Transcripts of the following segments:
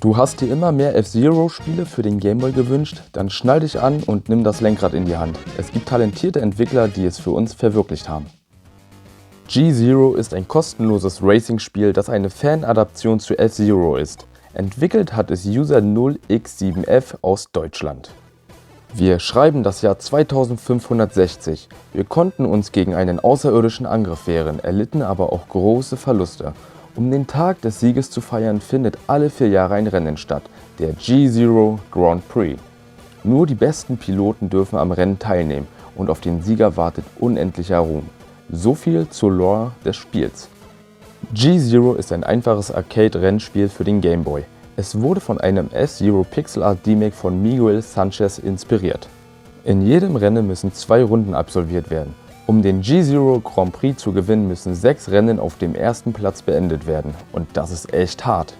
Du hast dir immer mehr F-Zero-Spiele für den Gameboy gewünscht? Dann schnall dich an und nimm das Lenkrad in die Hand. Es gibt talentierte Entwickler, die es für uns verwirklicht haben. G-Zero ist ein kostenloses Racing-Spiel, das eine Fan-Adaption zu F-Zero ist. Entwickelt hat es User 0x7f aus Deutschland. Wir schreiben das Jahr 2560. Wir konnten uns gegen einen außerirdischen Angriff wehren, erlitten aber auch große Verluste. Um den Tag des Sieges zu feiern, findet alle 4 Jahre ein Rennen statt, der G-Zero Grand Prix. Nur die besten Piloten dürfen am Rennen teilnehmen und auf den Sieger wartet unendlicher Ruhm. So viel zur Lore des Spiels. G-Zero ist ein einfaches Arcade-Rennspiel für den Game Boy. Es wurde von einem F-Zero Pixel Art Remake von Miguel Sanchez inspiriert. In jedem Rennen müssen 2 Runden absolviert werden. Um den G-Zero Grand Prix zu gewinnen, müssen 6 Rennen auf dem ersten Platz beendet werden. Und das ist echt hart.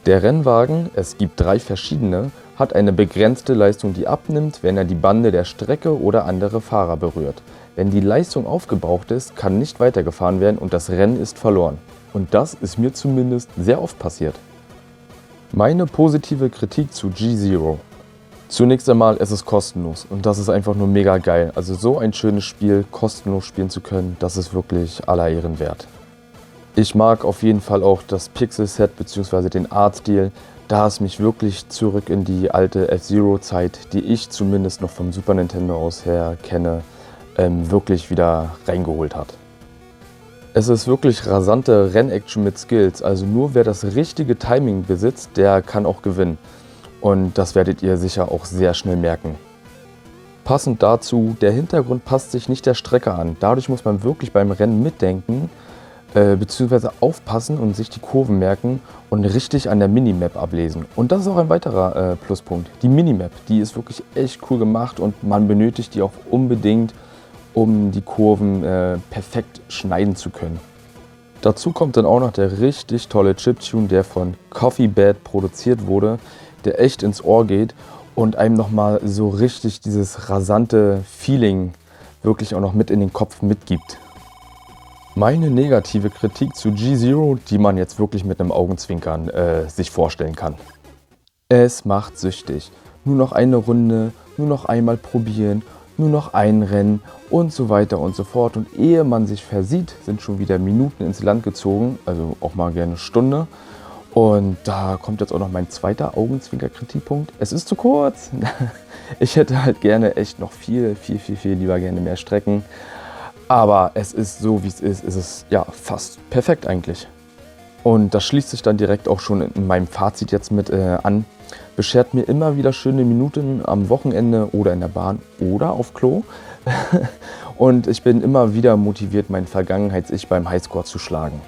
Der Rennwagen, es gibt 3 verschiedene, hat eine begrenzte Leistung, die abnimmt, wenn er die Bande der Strecke oder andere Fahrer berührt. Wenn die Leistung aufgebraucht ist, kann nicht weitergefahren werden und das Rennen ist verloren. Und das ist mir zumindest sehr oft passiert. Meine positive Kritik zu G-Zero. Zunächst einmal, es ist kostenlos und das ist einfach nur mega geil. Also so ein schönes Spiel kostenlos spielen zu können, das ist wirklich aller Ehren wert. Ich mag auf jeden Fall auch das Pixel-Set bzw. den Artstil, da es mich wirklich zurück in die alte F-Zero-Zeit, die ich zumindest noch vom Super Nintendo aus her kenne, wirklich wieder reingeholt hat. Es ist wirklich rasante Rennaction mit Skills, also nur wer das richtige Timing besitzt, der kann auch gewinnen. Und das werdet ihr sicher auch sehr schnell merken. Passend dazu, der Hintergrund passt sich nicht der Strecke an. Dadurch muss man wirklich beim Rennen mitdenken, bzw. aufpassen und sich die Kurven merken und richtig an der Minimap ablesen. Und das ist auch ein weiterer Pluspunkt. Die Minimap, die ist wirklich echt cool gemacht und man benötigt die auch unbedingt, um die Kurven perfekt schneiden zu können. Dazu kommt dann auch noch der richtig tolle Chiptune, der von Coffee Bad produziert wurde, der echt ins Ohr geht und einem nochmal so richtig dieses rasante Feeling wirklich auch noch mit in den Kopf mitgibt. Meine negative Kritik zu G-Zero, die man jetzt wirklich mit einem Augenzwinkern sich vorstellen kann. Es macht süchtig. Nur noch eine Runde, nur noch einmal probieren, nur noch ein Rennen und so weiter und so fort. Und ehe man sich versieht, sind schon wieder Minuten ins Land gezogen, also auch mal gerne eine Stunde. Und da kommt jetzt auch noch mein zweiter Augenzwinker-Kritikpunkt. Es ist zu kurz. Ich hätte halt gerne echt noch viel lieber gerne mehr Strecken. Aber es ist so, wie es ist ja fast perfekt eigentlich. Und das schließt sich dann direkt auch schon in meinem Fazit jetzt mit an. Beschert mir immer wieder schöne Minuten am Wochenende oder in der Bahn oder auf Klo. Und ich bin immer wieder motiviert, mein Vergangenheits-Ich beim Highscore zu schlagen.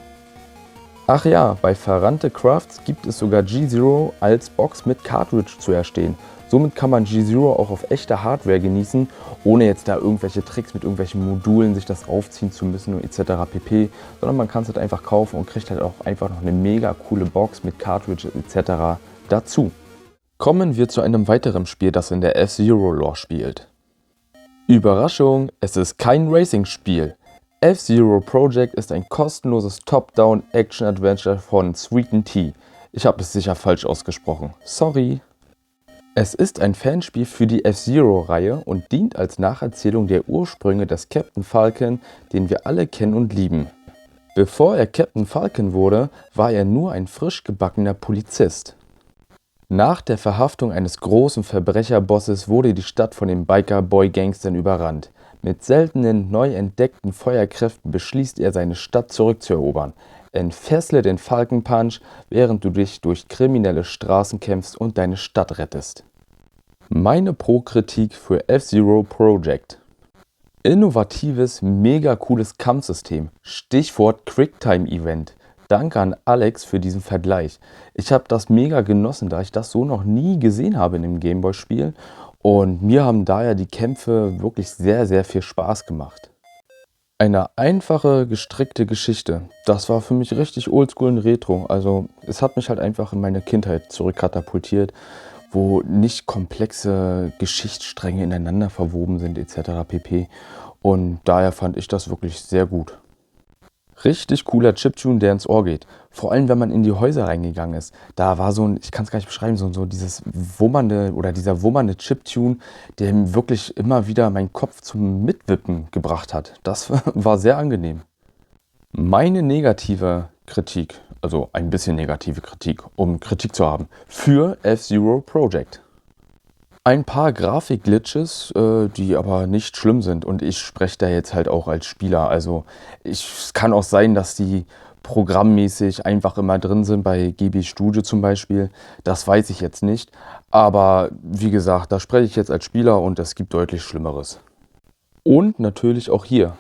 Ach ja, bei Ferrante Crafts gibt es sogar G-Zero als Box mit Cartridge zu erstehen. Somit kann man G-Zero auch auf echter Hardware genießen, ohne jetzt da irgendwelche Tricks mit irgendwelchen Modulen sich das aufziehen zu müssen etc. pp. Sondern man kann es halt einfach kaufen und kriegt halt auch einfach noch eine mega coole Box mit Cartridge etc. dazu. Kommen wir zu einem weiteren Spiel, das in der F-Zero-Lore spielt. Überraschung, es ist kein Racing-Spiel. F-Zero Project ist ein kostenloses Top-Down-Action-Adventure von Sweeten Tea. Ich habe es sicher falsch ausgesprochen. Sorry. Es ist ein Fanspiel für die F-Zero-Reihe und dient als Nacherzählung der Ursprünge des Captain Falcon, den wir alle kennen und lieben. Bevor er Captain Falcon wurde, war er nur ein frisch gebackener Polizist. Nach der Verhaftung eines großen Verbrecherbosses wurde die Stadt von den Biker-Boy-Gangstern überrannt. Mit seltenen, neu entdeckten Feuerkräften beschließt er, seine Stadt zurückzuerobern. Entfessle den Falcon Punch, während du dich durch kriminelle Straßen kämpfst und deine Stadt rettest. Meine Pro-Kritik für F-Zero Project. Innovatives, mega cooles Kampfsystem. Stichwort Quicktime-Event. Danke an Alex für diesen Vergleich. Ich habe das mega genossen, da ich das so noch nie gesehen habe in einem Gameboy-Spiel. Und mir haben daher die Kämpfe wirklich sehr viel Spaß gemacht. Eine einfache, gestrickte Geschichte. Das war für mich richtig oldschool und retro. Also es hat mich halt einfach in meine Kindheit zurückkatapultiert, wo nicht komplexe Geschichtsstränge ineinander verwoben sind etc. pp. Und daher fand ich das wirklich sehr gut. Richtig cooler Chiptune, der ins Ohr geht. Vor allem, wenn man in die Häuser reingegangen ist. Da war so ein, ich kann es gar nicht beschreiben, so dieses wummernde oder dieser wummernde Chiptune, der wirklich immer wieder meinen Kopf zum Mitwippen gebracht hat. Das war sehr angenehm. Meine negative Kritik, also ein bisschen negative Kritik, um Kritik zu haben, für F-Zero Project. Ein paar Grafikglitches, die aber nicht schlimm sind, und ich spreche da jetzt halt auch als Spieler. Also es kann auch sein, dass die programmmäßig einfach immer drin sind, bei GB Studio zum Beispiel. Das weiß ich jetzt nicht. Aber wie gesagt, da spreche ich jetzt als Spieler und es gibt deutlich Schlimmeres. Und natürlich auch hier,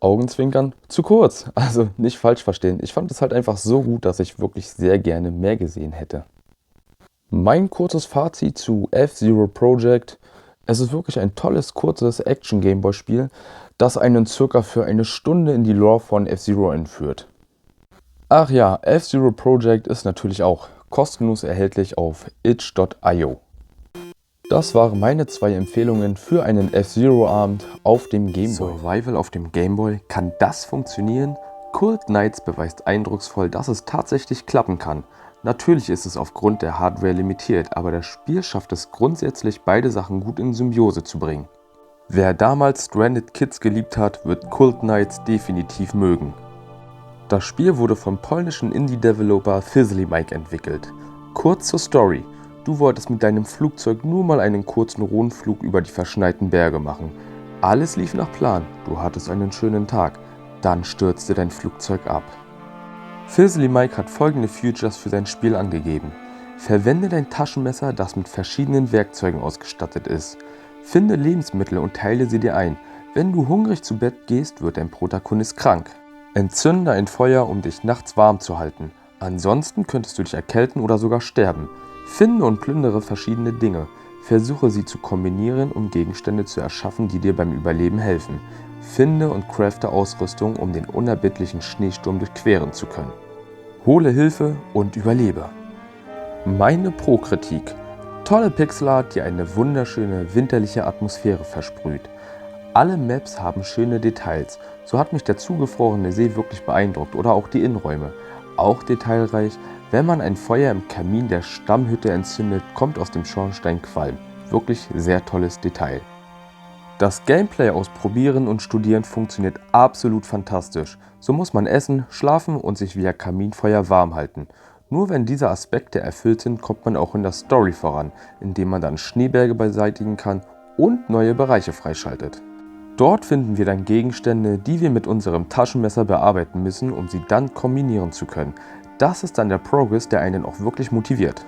Augenzwinkern zu kurz. Also nicht falsch verstehen. Ich fand es halt einfach so gut, dass ich wirklich sehr gerne mehr gesehen hätte. Mein kurzes Fazit zu F-Zero Project: Es ist wirklich ein tolles, kurzes Action-Gameboy-Spiel, das einen circa für eine Stunde in die Lore von F-Zero entführt. Ach ja, F-Zero Project ist natürlich auch kostenlos erhältlich auf itch.io. Das waren meine 2 Empfehlungen für einen F-Zero-Abend auf dem Gameboy. Survival auf dem Gameboy, kann das funktionieren? Cold Knights beweist eindrucksvoll, dass es tatsächlich klappen kann. Natürlich ist es aufgrund der Hardware limitiert, aber das Spiel schafft es grundsätzlich, beide Sachen gut in Symbiose zu bringen. Wer damals Stranded Kids geliebt hat, wird Cold Knights definitiv mögen. Das Spiel wurde vom polnischen Indie-Developer Fizzly Mike entwickelt. Kurz zur Story: Du wolltest mit deinem Flugzeug nur mal einen kurzen Rundflug über die verschneiten Berge machen. Alles lief nach Plan, du hattest einen schönen Tag, dann stürzte dein Flugzeug ab. Fizzly Mike hat folgende Features für sein Spiel angegeben: Verwende dein Taschenmesser, das mit verschiedenen Werkzeugen ausgestattet ist. Finde Lebensmittel und teile sie dir ein. Wenn du hungrig zu Bett gehst, wird dein Protagonist krank. Entzünde ein Feuer, um dich nachts warm zu halten. Ansonsten könntest du dich erkälten oder sogar sterben. Finde und plündere verschiedene Dinge. Versuche sie zu kombinieren, um Gegenstände zu erschaffen, die dir beim Überleben helfen. Finde und crafte Ausrüstung, um den unerbittlichen Schneesturm durchqueren zu können. Hole Hilfe und überlebe. Meine Pro-Kritik: Tolle Pixelart, die eine wunderschöne winterliche Atmosphäre versprüht. Alle Maps haben schöne Details. So hat mich der zugefrorene See wirklich beeindruckt, oder auch die Innenräume. Auch detailreich: Wenn man ein Feuer im Kamin der Stammhütte entzündet, kommt aus dem Schornstein Qualm. Wirklich sehr tolles Detail. Das Gameplay aus Probieren und Studieren funktioniert absolut fantastisch. So muss man essen, schlafen und sich via Kaminfeuer warm halten. Nur wenn diese Aspekte erfüllt sind, kommt man auch in der Story voran, indem man dann Schneeberge beseitigen kann und neue Bereiche freischaltet. Dort finden wir dann Gegenstände, die wir mit unserem Taschenmesser bearbeiten müssen, um sie dann kombinieren zu können. Das ist dann der Progress, der einen auch wirklich motiviert.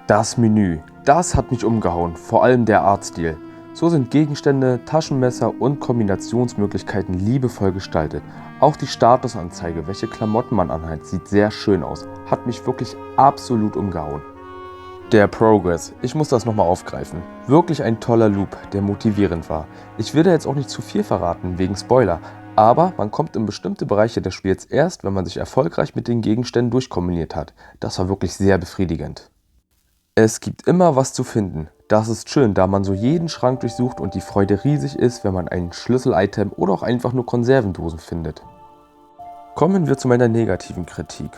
Das Menü, das hat mich umgehauen, vor allem der Artstil. So sind Gegenstände, Taschenmesser und Kombinationsmöglichkeiten liebevoll gestaltet. Auch die Statusanzeige, welche Klamotten man anhat, sieht sehr schön aus. Hat mich wirklich absolut umgehauen. Der Progress, ich muss das nochmal aufgreifen. Wirklich ein toller Loop, der motivierend war. Ich will da jetzt auch nicht zu viel verraten, wegen Spoiler. Aber man kommt in bestimmte Bereiche des Spiels erst, wenn man sich erfolgreich mit den Gegenständen durchkombiniert hat. Das war wirklich sehr befriedigend. Es gibt immer was zu finden. Das ist schön, da man so jeden Schrank durchsucht und die Freude riesig ist, wenn man ein Schlüssel-Item oder auch einfach nur Konservendosen findet. Kommen wir zu meiner negativen Kritik.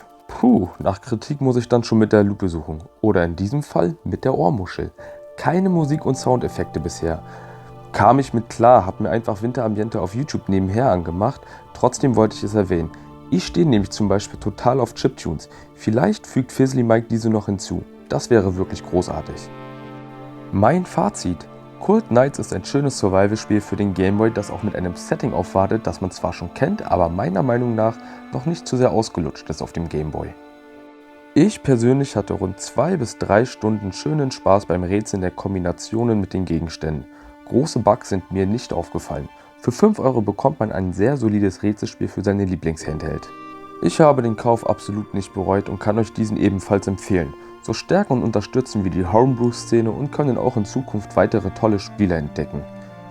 Nach Kritik muss ich dann schon mit der Lupe suchen. Oder in diesem Fall mit der Ohrmuschel. Keine Musik und Soundeffekte bisher. Kam ich mit klar, hab mir einfach Winterambiente auf YouTube nebenher angemacht, trotzdem wollte ich es erwähnen. Ich stehe nämlich zum Beispiel total auf Chiptunes. Vielleicht fügt Fizzly Mike diese noch hinzu. Das wäre wirklich großartig. Mein Fazit: Cold Knights ist ein schönes Survival-Spiel für den Gameboy, das auch mit einem Setting aufwartet, das man zwar schon kennt, aber meiner Meinung nach noch nicht zu sehr ausgelutscht ist auf dem Gameboy. Ich persönlich hatte rund 2 bis 3 Stunden schönen Spaß beim Rätseln der Kombinationen mit den Gegenständen. Große Bugs sind mir nicht aufgefallen. Für 5 Euro bekommt man ein sehr solides Rätselspiel für seine Lieblingshandheld. Ich habe den Kauf absolut nicht bereut und kann euch diesen ebenfalls empfehlen. So stärken und unterstützen wir die Homebrew-Szene und können auch in Zukunft weitere tolle Spiele entdecken.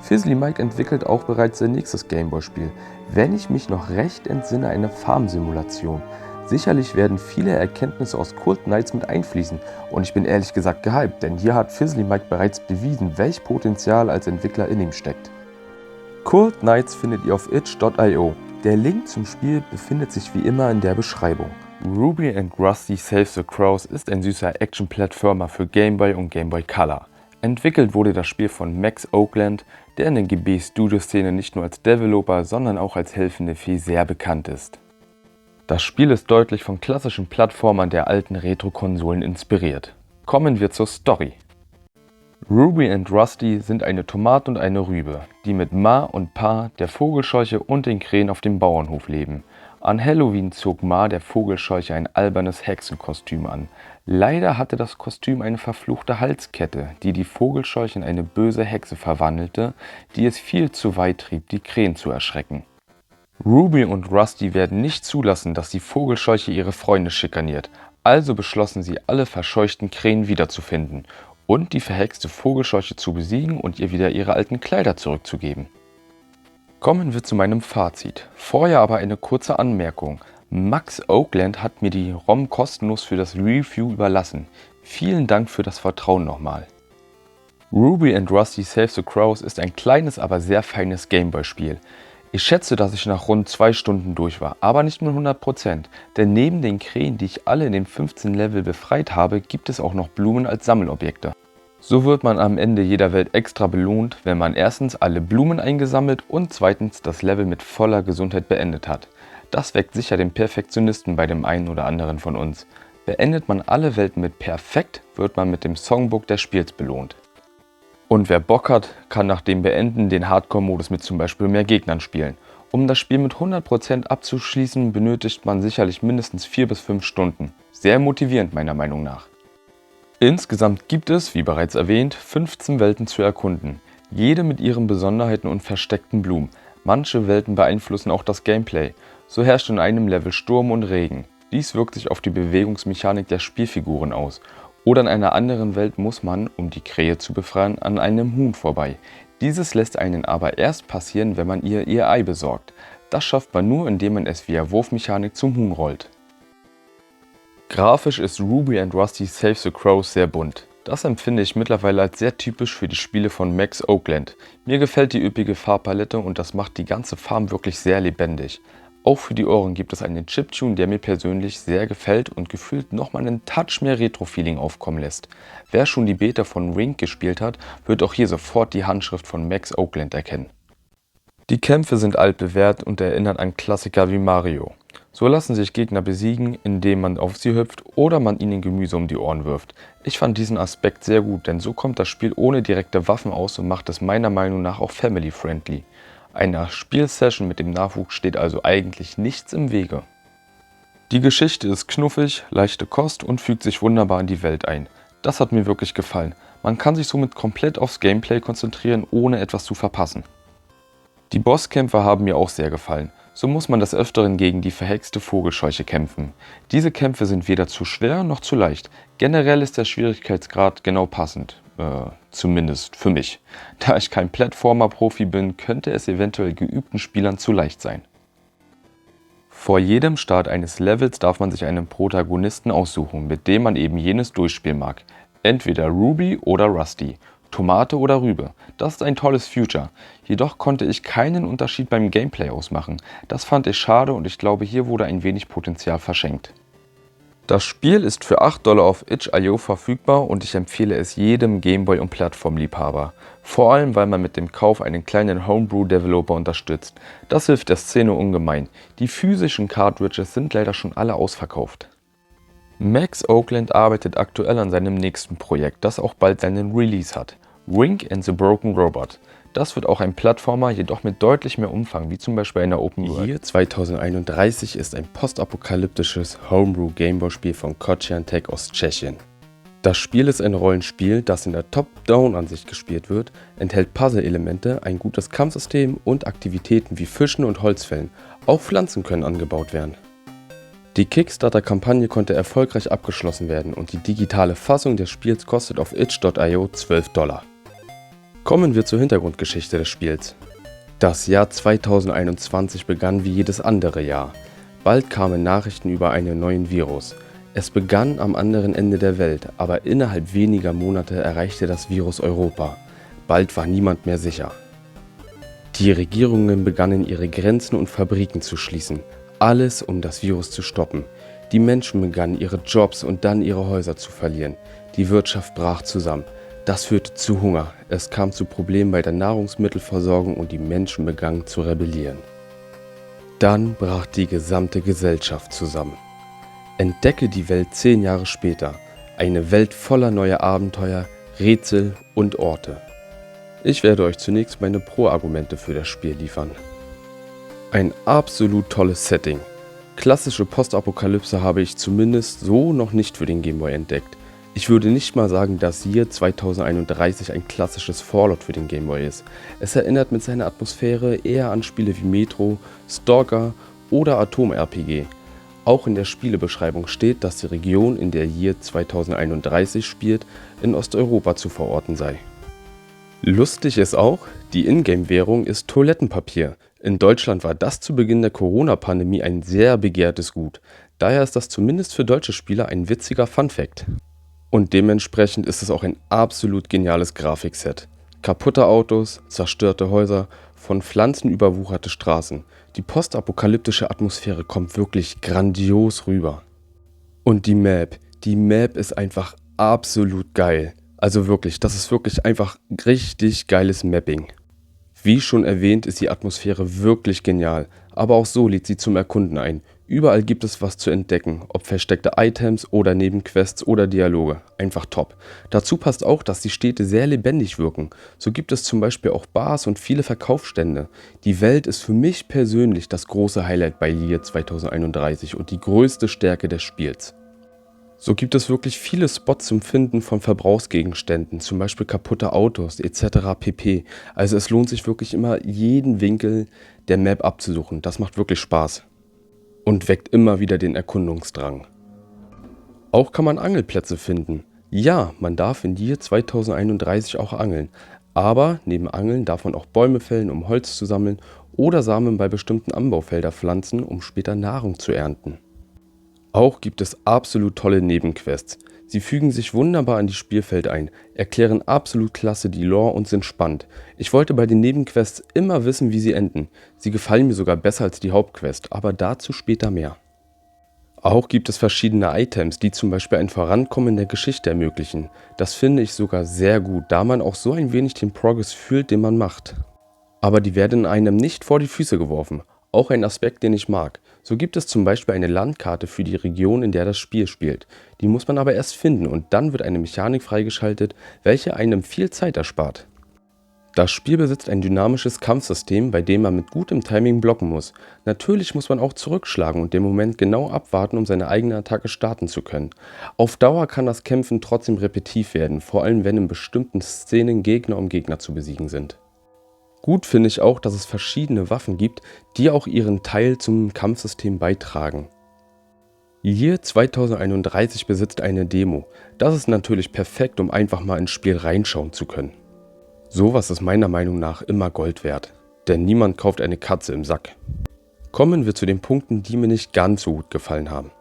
Fizzly Mike entwickelt auch bereits sein nächstes Gameboy-Spiel. Wenn ich mich noch recht entsinne, eine Farmsimulation. Sicherlich werden viele Erkenntnisse aus Cold Knights mit einfließen und ich bin ehrlich gesagt gehypt, denn hier hat Fizzly Mike bereits bewiesen, welch Potenzial als Entwickler in ihm steckt. Cold Knights findet ihr auf itch.io. Der Link zum Spiel befindet sich wie immer in der Beschreibung. Ruby and Rusty Save the Crows ist ein süßer Action-Plattformer für Game Boy und Game Boy Color. Entwickelt wurde das Spiel von Max Oakland, der in der GB-Studio-Szene nicht nur als Developer, sondern auch als helfende Fee sehr bekannt ist. Das Spiel ist deutlich von klassischen Plattformern der alten Retro-Konsolen inspiriert. Kommen wir zur Story. Ruby and Rusty sind eine Tomate und eine Rübe, die mit Ma und Pa, der Vogelscheuche und den Krähen auf dem Bauernhof leben. An Halloween zog Ma, der Vogelscheuche, ein albernes Hexenkostüm an. Leider hatte das Kostüm eine verfluchte Halskette, die die Vogelscheuche in eine böse Hexe verwandelte, die es viel zu weit trieb, die Krähen zu erschrecken. Ruby und Rusty werden nicht zulassen, dass die Vogelscheuche ihre Freunde schikaniert, also beschlossen sie, alle verscheuchten Krähen wiederzufinden und die verhexte Vogelscheuche zu besiegen und ihr wieder ihre alten Kleider zurückzugeben. Kommen wir zu meinem Fazit. Vorher aber eine kurze Anmerkung. Max Oakland hat mir die ROM kostenlos für das Review überlassen. Vielen Dank für das Vertrauen nochmal. Ruby and Rusty Save the Crows ist ein kleines, aber sehr feines Gameboy-Spiel. Ich schätze, dass ich nach rund 2 Stunden durch war, aber nicht mit 100%, denn neben den Krähen, die ich alle in den 15 Level befreit habe, gibt es auch noch Blumen als Sammelobjekte. So wird man am Ende jeder Welt extra belohnt, wenn man erstens alle Blumen eingesammelt und zweitens das Level mit voller Gesundheit beendet hat. Das weckt sicher den Perfektionisten bei dem einen oder anderen von uns. Beendet man alle Welten mit Perfekt, wird man mit dem Songbook des Spiels belohnt. Und wer Bock hat, kann nach dem Beenden den Hardcore-Modus mit zum Beispiel mehr Gegnern spielen. Um das Spiel mit 100% abzuschließen, benötigt man sicherlich mindestens 4 bis 5 Stunden. Sehr motivierend meiner Meinung nach. Insgesamt gibt es, wie bereits erwähnt, 15 Welten zu erkunden. Jede mit ihren Besonderheiten und versteckten Blumen. Manche Welten beeinflussen auch das Gameplay. So herrscht in einem Level Sturm und Regen. Dies wirkt sich auf die Bewegungsmechanik der Spielfiguren aus. Oder in einer anderen Welt muss man, um die Krähe zu befreien, an einem Huhn vorbei. Dieses lässt einen aber erst passieren, wenn man ihr Ei besorgt. Das schafft man nur, indem man es via Wurfmechanik zum Huhn rollt. Grafisch ist Ruby and Rusty Save the Crows sehr bunt. Das empfinde ich mittlerweile als sehr typisch für die Spiele von Max Oakland. Mir gefällt die üppige Farbpalette und das macht die ganze Farm wirklich sehr lebendig. Auch für die Ohren gibt es einen Chiptune, der mir persönlich sehr gefällt und gefühlt nochmal einen Touch mehr Retro-Feeling aufkommen lässt. Wer schon die Beta von Wing gespielt hat, wird auch hier sofort die Handschrift von Max Oakland erkennen. Die Kämpfe sind altbewährt und erinnern an Klassiker wie Mario. So lassen sich Gegner besiegen, indem man auf sie hüpft oder man ihnen Gemüse um die Ohren wirft. Ich fand diesen Aspekt sehr gut, denn so kommt das Spiel ohne direkte Waffen aus und macht es meiner Meinung nach auch family-friendly. Einer Spielsession mit dem Nachwuchs steht also eigentlich nichts im Wege. Die Geschichte ist knuffig, leichte Kost und fügt sich wunderbar in die Welt ein. Das hat mir wirklich gefallen. Man kann sich somit komplett aufs Gameplay konzentrieren, ohne etwas zu verpassen. Die Bosskämpfe haben mir auch sehr gefallen. So muss man des Öfteren gegen die verhexte Vogelscheuche kämpfen. Diese Kämpfe sind weder zu schwer noch zu leicht. Generell ist der Schwierigkeitsgrad genau passend. Zumindest für mich. Da ich kein Plattformer-Profi bin, könnte es eventuell geübten Spielern zu leicht sein. Vor jedem Start eines Levels darf man sich einen Protagonisten aussuchen, mit dem man eben jenes durchspielen mag. Entweder Ruby oder Rusty, Tomate oder Rübe. Das ist ein tolles Feature. Jedoch konnte ich keinen Unterschied beim Gameplay ausmachen. Das fand ich schade und ich glaube, hier wurde ein wenig Potenzial verschenkt. Das Spiel ist für $8 auf itch.io verfügbar und ich empfehle es jedem Gameboy- und Plattformliebhaber. Vor allem, weil man mit dem Kauf einen kleinen Homebrew-Developer unterstützt. Das hilft der Szene ungemein. Die physischen Cartridges sind leider schon alle ausverkauft. Max Oakland arbeitet aktuell an seinem nächsten Projekt, das auch bald seinen Release hat. Wing and the Broken Robot. Das wird auch ein Plattformer, jedoch mit deutlich mehr Umfang, wie zum Beispiel einer Open World. Hier 2031 ist ein postapokalyptisches Homebrew-Gameboy-Spiel von Kocian Tech aus Tschechien. Das Spiel ist ein Rollenspiel, das in der Top-Down-Ansicht gespielt wird, enthält Puzzle-Elemente, ein gutes Kampfsystem und Aktivitäten wie Fischen und Holzfällen. Auch Pflanzen können angebaut werden. Die Kickstarter-Kampagne konnte erfolgreich abgeschlossen werden und die digitale Fassung des Spiels kostet auf itch.io $12. Kommen wir zur Hintergrundgeschichte des Spiels. Das Jahr 2021 begann wie jedes andere Jahr. Bald kamen Nachrichten über einen neuen Virus. Es begann am anderen Ende der Welt, aber innerhalb weniger Monate erreichte das Virus Europa. Bald war niemand mehr sicher. Die Regierungen begannen ihre Grenzen und Fabriken zu schließen, alles um das Virus zu stoppen. Die Menschen begannen ihre Jobs und dann ihre Häuser zu verlieren. Die Wirtschaft brach zusammen. Das führte zu Hunger, es kam zu Problemen bei der Nahrungsmittelversorgung und die Menschen begannen zu rebellieren. Dann brach die gesamte Gesellschaft zusammen. Entdecke die Welt 10 Jahre später, eine Welt voller neuer Abenteuer, Rätsel und Orte. Ich werde euch zunächst meine Pro-Argumente für das Spiel liefern. Ein absolut tolles Setting. Klassische Postapokalypse habe ich zumindest so noch nicht für den Game Boy entdeckt. Ich würde nicht mal sagen, dass Year 2031 ein klassisches Fallout für den Game Boy ist. Es erinnert mit seiner Atmosphäre eher an Spiele wie Metro, Stalker oder Atom-RPG. Auch in der Spielebeschreibung steht, dass die Region, in der Year 2031 spielt, in Osteuropa zu verorten sei. Lustig ist auch, die Ingame-Währung ist Toilettenpapier. In Deutschland war das zu Beginn der Corona-Pandemie ein sehr begehrtes Gut. Daher ist das zumindest für deutsche Spieler ein witziger Fun-Fact. Und dementsprechend ist es auch ein absolut geniales Grafikset. Kaputte Autos, zerstörte Häuser, von Pflanzen überwucherte Straßen. Die postapokalyptische Atmosphäre kommt wirklich grandios rüber. Und die Map ist einfach absolut geil. Also wirklich, das ist wirklich einfach richtig geiles Mapping. Wie schon erwähnt, ist die Atmosphäre wirklich genial, aber auch so lädt sie zum Erkunden ein. Überall gibt es was zu entdecken, ob versteckte Items oder Nebenquests oder Dialoge. Einfach top. Dazu passt auch, dass die Städte sehr lebendig wirken. So gibt es zum Beispiel auch Bars und viele Verkaufsstände. Die Welt ist für mich persönlich das große Highlight bei Year 2031 und die größte Stärke des Spiels. So gibt es wirklich viele Spots zum Finden von Verbrauchsgegenständen, zum Beispiel kaputte Autos etc. pp. Also es lohnt sich wirklich immer, jeden Winkel der Map abzusuchen. Das macht wirklich Spaß und weckt immer wieder den Erkundungsdrang. Auch kann man Angelplätze finden. Ja, man darf in Year 2031 auch angeln, aber neben Angeln darf man auch Bäume fällen, um Holz zu sammeln oder Samen bei bestimmten Anbaufeldern pflanzen, um später Nahrung zu ernten. Auch gibt es absolut tolle Nebenquests. Sie fügen sich wunderbar in die Spielwelt ein, erklären absolut klasse die Lore und sind spannend. Ich wollte bei den Nebenquests immer wissen, wie sie enden. Sie gefallen mir sogar besser als die Hauptquest, aber dazu später mehr. Auch gibt es verschiedene Items, die zum Beispiel ein Vorankommen in der Geschichte ermöglichen. Das finde ich sogar sehr gut, da man auch so ein wenig den Progress fühlt, den man macht. Aber die werden einem nicht vor die Füße geworfen. Auch ein Aspekt, den ich mag. So gibt es zum Beispiel eine Landkarte für die Region, in der das Spiel spielt. Die muss man aber erst finden und dann wird eine Mechanik freigeschaltet, welche einem viel Zeit erspart. Das Spiel besitzt ein dynamisches Kampfsystem, bei dem man mit gutem Timing blocken muss. Natürlich muss man auch zurückschlagen und den Moment genau abwarten, um seine eigene Attacke starten zu können. Auf Dauer kann das Kämpfen trotzdem repetitiv werden, vor allem wenn in bestimmten Szenen Gegner um Gegner zu besiegen sind. Gut finde ich auch, dass es verschiedene Waffen gibt, die auch ihren Teil zum Kampfsystem beitragen. Year 2031 besitzt eine Demo. Das ist natürlich perfekt, um einfach mal ins Spiel reinschauen zu können. Sowas ist meiner Meinung nach immer Gold wert, denn niemand kauft eine Katze im Sack. Kommen wir zu den Punkten, die mir nicht ganz so gut gefallen haben.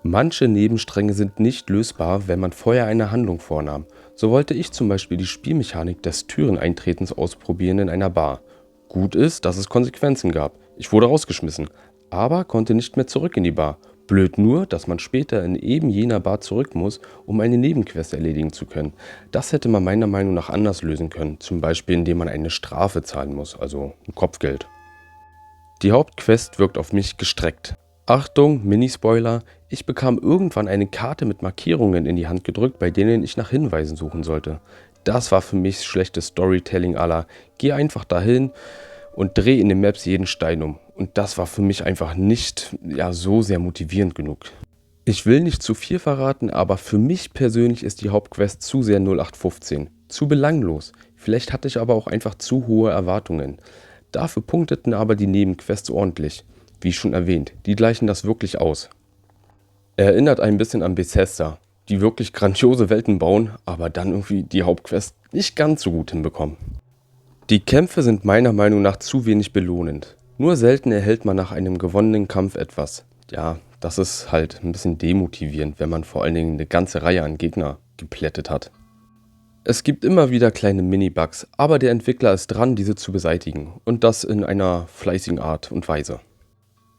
Manche Nebenstränge sind nicht lösbar, wenn man vorher eine Handlung vornahm. So wollte ich zum Beispiel die Spielmechanik des Türeneintretens ausprobieren in einer Bar. Gut ist, dass es Konsequenzen gab. Ich wurde rausgeschmissen, aber konnte nicht mehr zurück in die Bar. Blöd nur, dass man später in eben jener Bar zurück muss, um eine Nebenquest erledigen zu können. Das hätte man meiner Meinung nach anders lösen können, zum Beispiel indem man eine Strafe zahlen muss, also ein Kopfgeld. Die Hauptquest wirkt auf mich gestreckt. Achtung, Minispoiler, ich bekam irgendwann eine Karte mit Markierungen in die Hand gedrückt, bei denen ich nach Hinweisen suchen sollte. Das war für mich schlechtes Storytelling à la, geh einfach dahin und dreh in den Maps jeden Stein um. Und das war für mich einfach nicht so sehr motivierend genug. Ich will nicht zu viel verraten, aber für mich persönlich ist die Hauptquest zu sehr 0815. Zu belanglos. Vielleicht hatte ich aber auch einfach zu hohe Erwartungen. Dafür punkteten aber die Nebenquests ordentlich. Wie schon erwähnt, die gleichen das wirklich aus. Erinnert ein bisschen an Bethesda, die wirklich grandiose Welten bauen, aber dann irgendwie die Hauptquest nicht ganz so gut hinbekommen. Die Kämpfe sind meiner Meinung nach zu wenig belohnend. Nur selten erhält man nach einem gewonnenen Kampf etwas. Ja, das ist halt ein bisschen demotivierend, wenn man vor allen Dingen eine ganze Reihe an Gegner geplättet hat. Es gibt immer wieder kleine Mini-Bugs, aber der Entwickler ist dran, diese zu beseitigen. Und das in einer fleißigen Art und Weise.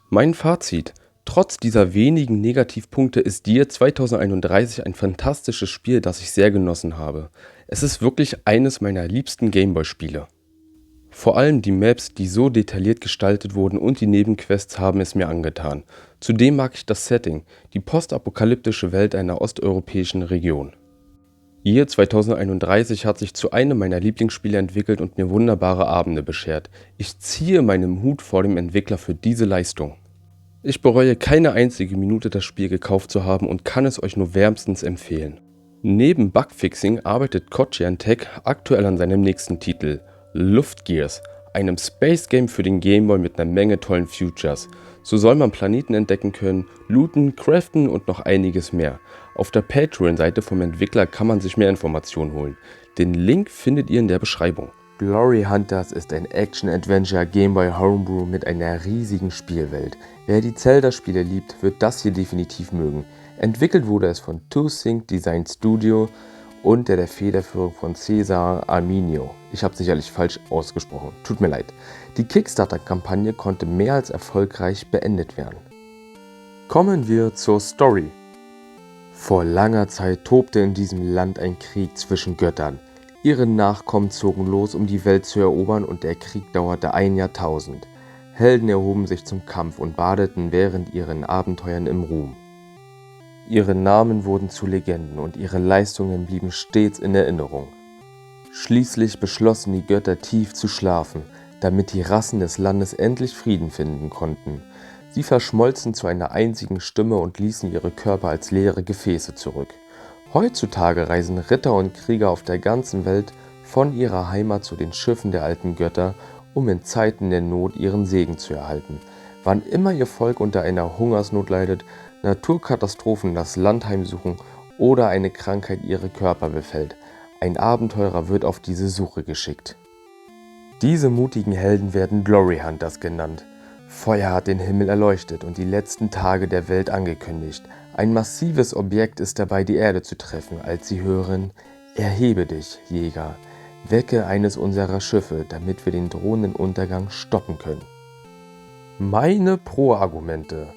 Mein Fazit: Trotz dieser wenigen Negativpunkte ist Dir 2031 ein fantastisches Spiel, das ich sehr genossen habe. Es ist wirklich eines meiner liebsten Gameboy-Spiele. Vor allem die Maps, die so detailliert gestaltet wurden, und die Nebenquests haben es mir angetan. Zudem mag ich das Setting, die postapokalyptische Welt einer osteuropäischen Region. Year 2031 hat sich zu einem meiner Lieblingsspiele entwickelt und mir wunderbare Abende beschert. Ich ziehe meinen Hut vor dem Entwickler für diese Leistung. Ich bereue keine einzige Minute, das Spiel gekauft zu haben, und kann es euch nur wärmstens empfehlen. Neben Bugfixing arbeitet Kochian Tech aktuell an seinem nächsten Titel, Luftgears, einem Space Game für den Gameboy mit einer Menge tollen Features. So soll man Planeten entdecken können, looten, craften und noch einiges mehr. Auf der Patreon-Seite vom Entwickler kann man sich mehr Informationen holen. Den Link findet ihr in der Beschreibung. Glory Hunters ist ein Action-Adventure Gameboy Homebrew mit einer riesigen Spielwelt. Wer die Zelda-Spiele liebt, wird das hier definitiv mögen. Entwickelt wurde es von Two Sync Design Studio und der Federführung von Cesar Arminio. Ich habe sicherlich falsch ausgesprochen, tut mir leid. Die Kickstarter-Kampagne konnte mehr als erfolgreich beendet werden. Kommen wir zur Story. Vor langer Zeit tobte in diesem Land ein Krieg zwischen Göttern. Ihre Nachkommen zogen los, um die Welt zu erobern, und der Krieg dauerte ein Jahrtausend. Helden erhoben sich zum Kampf und badeten während ihren Abenteuern im Ruhm. Ihre Namen wurden zu Legenden und ihre Leistungen blieben stets in Erinnerung. Schließlich beschlossen die Götter tief zu schlafen, damit die Rassen des Landes endlich Frieden finden konnten. Sie verschmolzen zu einer einzigen Stimme und ließen ihre Körper als leere Gefäße zurück. Heutzutage reisen Ritter und Krieger auf der ganzen Welt von ihrer Heimat zu den Schiffen der alten Götter, um in Zeiten der Not ihren Segen zu erhalten. Wann immer ihr Volk unter einer Hungersnot leidet, Naturkatastrophen das Land heimsuchen oder eine Krankheit ihre Körper befällt, ein Abenteurer wird auf diese Suche geschickt. Diese mutigen Helden werden Glory Hunters genannt. Feuer hat den Himmel erleuchtet und die letzten Tage der Welt angekündigt. Ein massives Objekt ist dabei, die Erde zu treffen, als sie hören: Erhebe dich, Jäger, wecke eines unserer Schiffe, damit wir den drohenden Untergang stoppen können. Meine Pro-Argumente: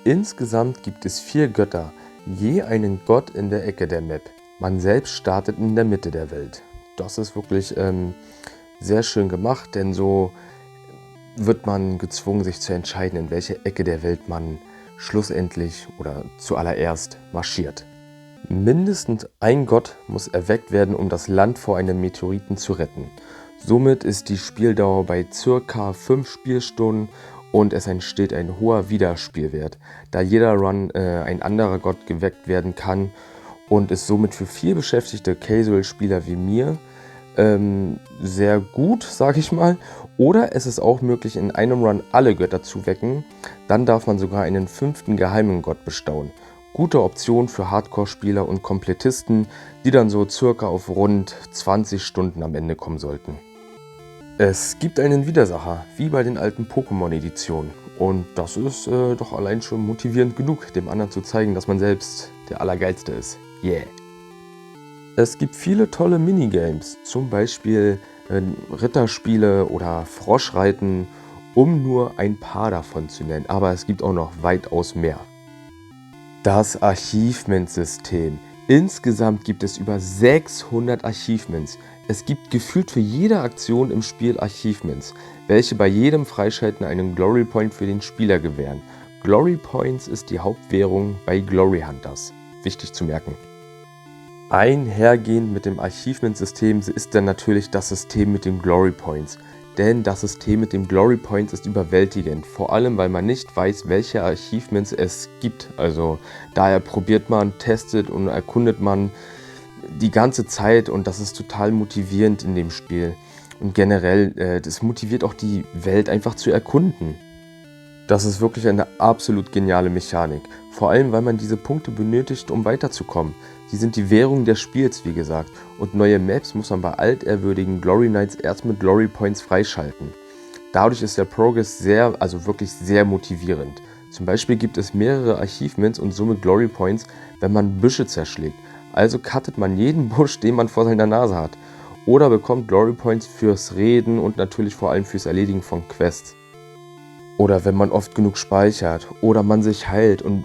Insgesamt gibt es 4 Götter, je einen Gott in der Ecke der Map. Man selbst startet in der Mitte der Welt. Das ist wirklich sehr schön gemacht, denn so wird man gezwungen, sich zu entscheiden, in welche Ecke der Welt man schlussendlich oder zuallererst marschiert. Mindestens ein Gott muss erweckt werden, um das Land vor einem Meteoriten zu retten. Somit ist die Spieldauer bei ca. 5 Spielstunden und es entsteht ein hoher Wiederspielwert, da jeder Run ein anderer Gott geweckt werden kann und ist somit für viel beschäftigte Casual-Spieler wie mir sehr gut, sage ich mal. Oder es ist auch möglich, in einem Run alle Götter zu wecken. Dann darf man sogar einen 5. geheimen Gott bestaunen. Gute Option für Hardcore-Spieler und Komplettisten, die dann so circa auf rund 20 Stunden am Ende kommen sollten. Es gibt einen Widersacher, wie bei den alten Pokémon-Editionen. Und das ist doch allein schon motivierend genug, dem anderen zu zeigen, dass man selbst der Allergeilste ist. Yeah! Es gibt viele tolle Minigames, zum Beispiel Ritterspiele oder Froschreiten, um nur ein paar davon zu nennen, aber es gibt auch noch weitaus mehr. Das Achievement-System. Insgesamt gibt es über 600 Achievements. Es gibt gefühlt für jede Aktion im Spiel Achievements, welche bei jedem Freischalten einen Glory Point für den Spieler gewähren. Glory Points ist die Hauptwährung bei Glory Hunters. Wichtig zu merken. Einhergehend mit dem Achievement-System ist dann natürlich das System mit den Glory Points. Denn das System mit den Glory Points ist überwältigend, vor allem weil man nicht weiß, welche Achievements es gibt. Also daher probiert man, testet und erkundet man die ganze Zeit und das ist total motivierend in dem Spiel. Und generell, das motiviert auch die Welt einfach zu erkunden. Das ist wirklich eine absolut geniale Mechanik. Vor allem, weil man diese Punkte benötigt, um weiterzukommen. Sie sind die Währung des Spiels, wie gesagt. Und neue Maps muss man bei altehrwürdigen Glory Knights erst mit Glory Points freischalten. Dadurch ist der Progress wirklich sehr motivierend. Zum Beispiel gibt es mehrere Achievements und somit Glory Points, wenn man Büsche zerschlägt. Also cuttet man jeden Busch, den man vor seiner Nase hat. Oder bekommt Glory Points fürs Reden und natürlich vor allem fürs Erledigen von Quests. Oder wenn man oft genug speichert oder man sich heilt und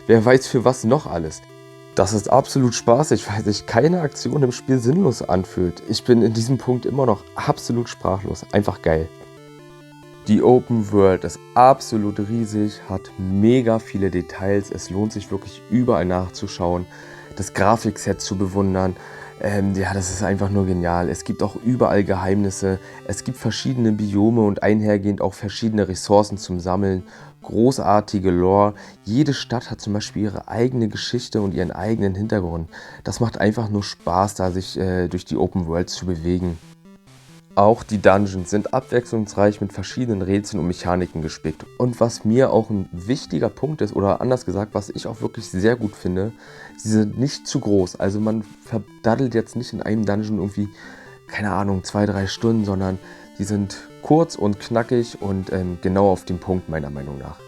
wer weiß für was noch alles. Das ist absolut spaßig, weil sich keine Aktion im Spiel sinnlos anfühlt. Ich bin in diesem Punkt immer noch absolut sprachlos. Einfach geil. Die Open World ist absolut riesig, hat mega viele Details. Es lohnt sich wirklich überall nachzuschauen, das Grafikset zu bewundern. Ja, das ist einfach nur genial. Es gibt auch überall Geheimnisse. Es gibt verschiedene Biome und einhergehend auch verschiedene Ressourcen zum Sammeln. Großartige Lore. Jede Stadt hat zum Beispiel ihre eigene Geschichte und ihren eigenen Hintergrund. Das macht einfach nur Spaß, da sich durch die Open World zu bewegen. Auch die Dungeons sind abwechslungsreich mit verschiedenen Rätseln und Mechaniken gespickt. Und was mir auch ein wichtiger Punkt ist, oder anders gesagt, was ich auch wirklich sehr gut finde, sie sind nicht zu groß. Also man verdaddelt jetzt nicht in einem Dungeon irgendwie, keine Ahnung, 2-3 Stunden, sondern die sind kurz und knackig und genau auf den Punkt meiner Meinung nach.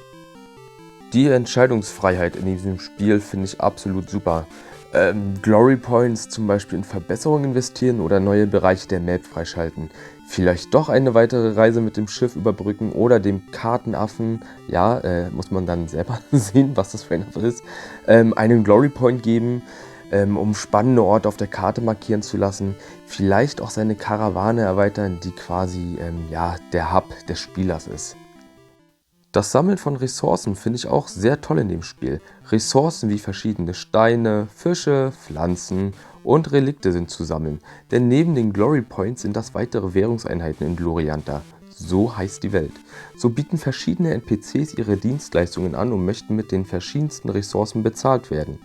Die Entscheidungsfreiheit in diesem Spiel finde ich absolut super. Glory Points zum Beispiel in Verbesserungen investieren oder neue Bereiche der Map freischalten. Vielleicht doch eine weitere Reise mit dem Schiff überbrücken oder dem Kartenaffen, ja, muss man dann selber sehen, was das für ein Affe ist, einen Glory Point geben, um spannende Orte auf der Karte markieren zu lassen. Vielleicht auch seine Karawane erweitern, die quasi ja, der Hub des Spielers ist. Das Sammeln von Ressourcen finde ich auch sehr toll in dem Spiel. Ressourcen wie verschiedene Steine, Fische, Pflanzen und Relikte sind zu sammeln, denn neben den Glory Points sind das weitere Währungseinheiten in Glorianta. So heißt die Welt. So bieten verschiedene NPCs ihre Dienstleistungen an und möchten mit den verschiedensten Ressourcen bezahlt werden.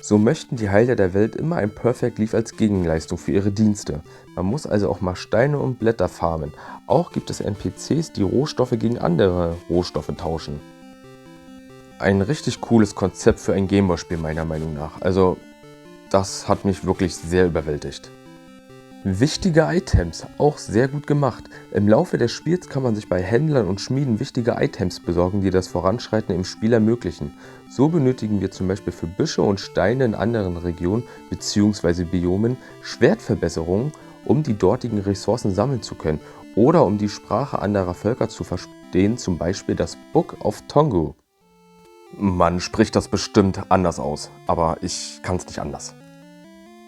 So möchten die Heiler der Welt immer ein Perfect Leaf als Gegenleistung für ihre Dienste. Man muss also auch mal Steine und Blätter farmen. Auch gibt es NPCs, die Rohstoffe gegen andere Rohstoffe tauschen. Ein richtig cooles Konzept für ein Gameboy-Spiel meiner Meinung nach. Also das hat mich wirklich sehr überwältigt. Wichtige Items, auch sehr gut gemacht. Im Laufe des Spiels kann man sich bei Händlern und Schmieden wichtige Items besorgen, die das Voranschreiten im Spiel ermöglichen. So benötigen wir zum Beispiel für Büsche und Steine in anderen Regionen bzw. Biomen Schwertverbesserungen, um die dortigen Ressourcen sammeln zu können oder um die Sprache anderer Völker zu verstehen, zum Beispiel das Book of Tongu. Man spricht das bestimmt anders aus, aber ich kann es nicht anders.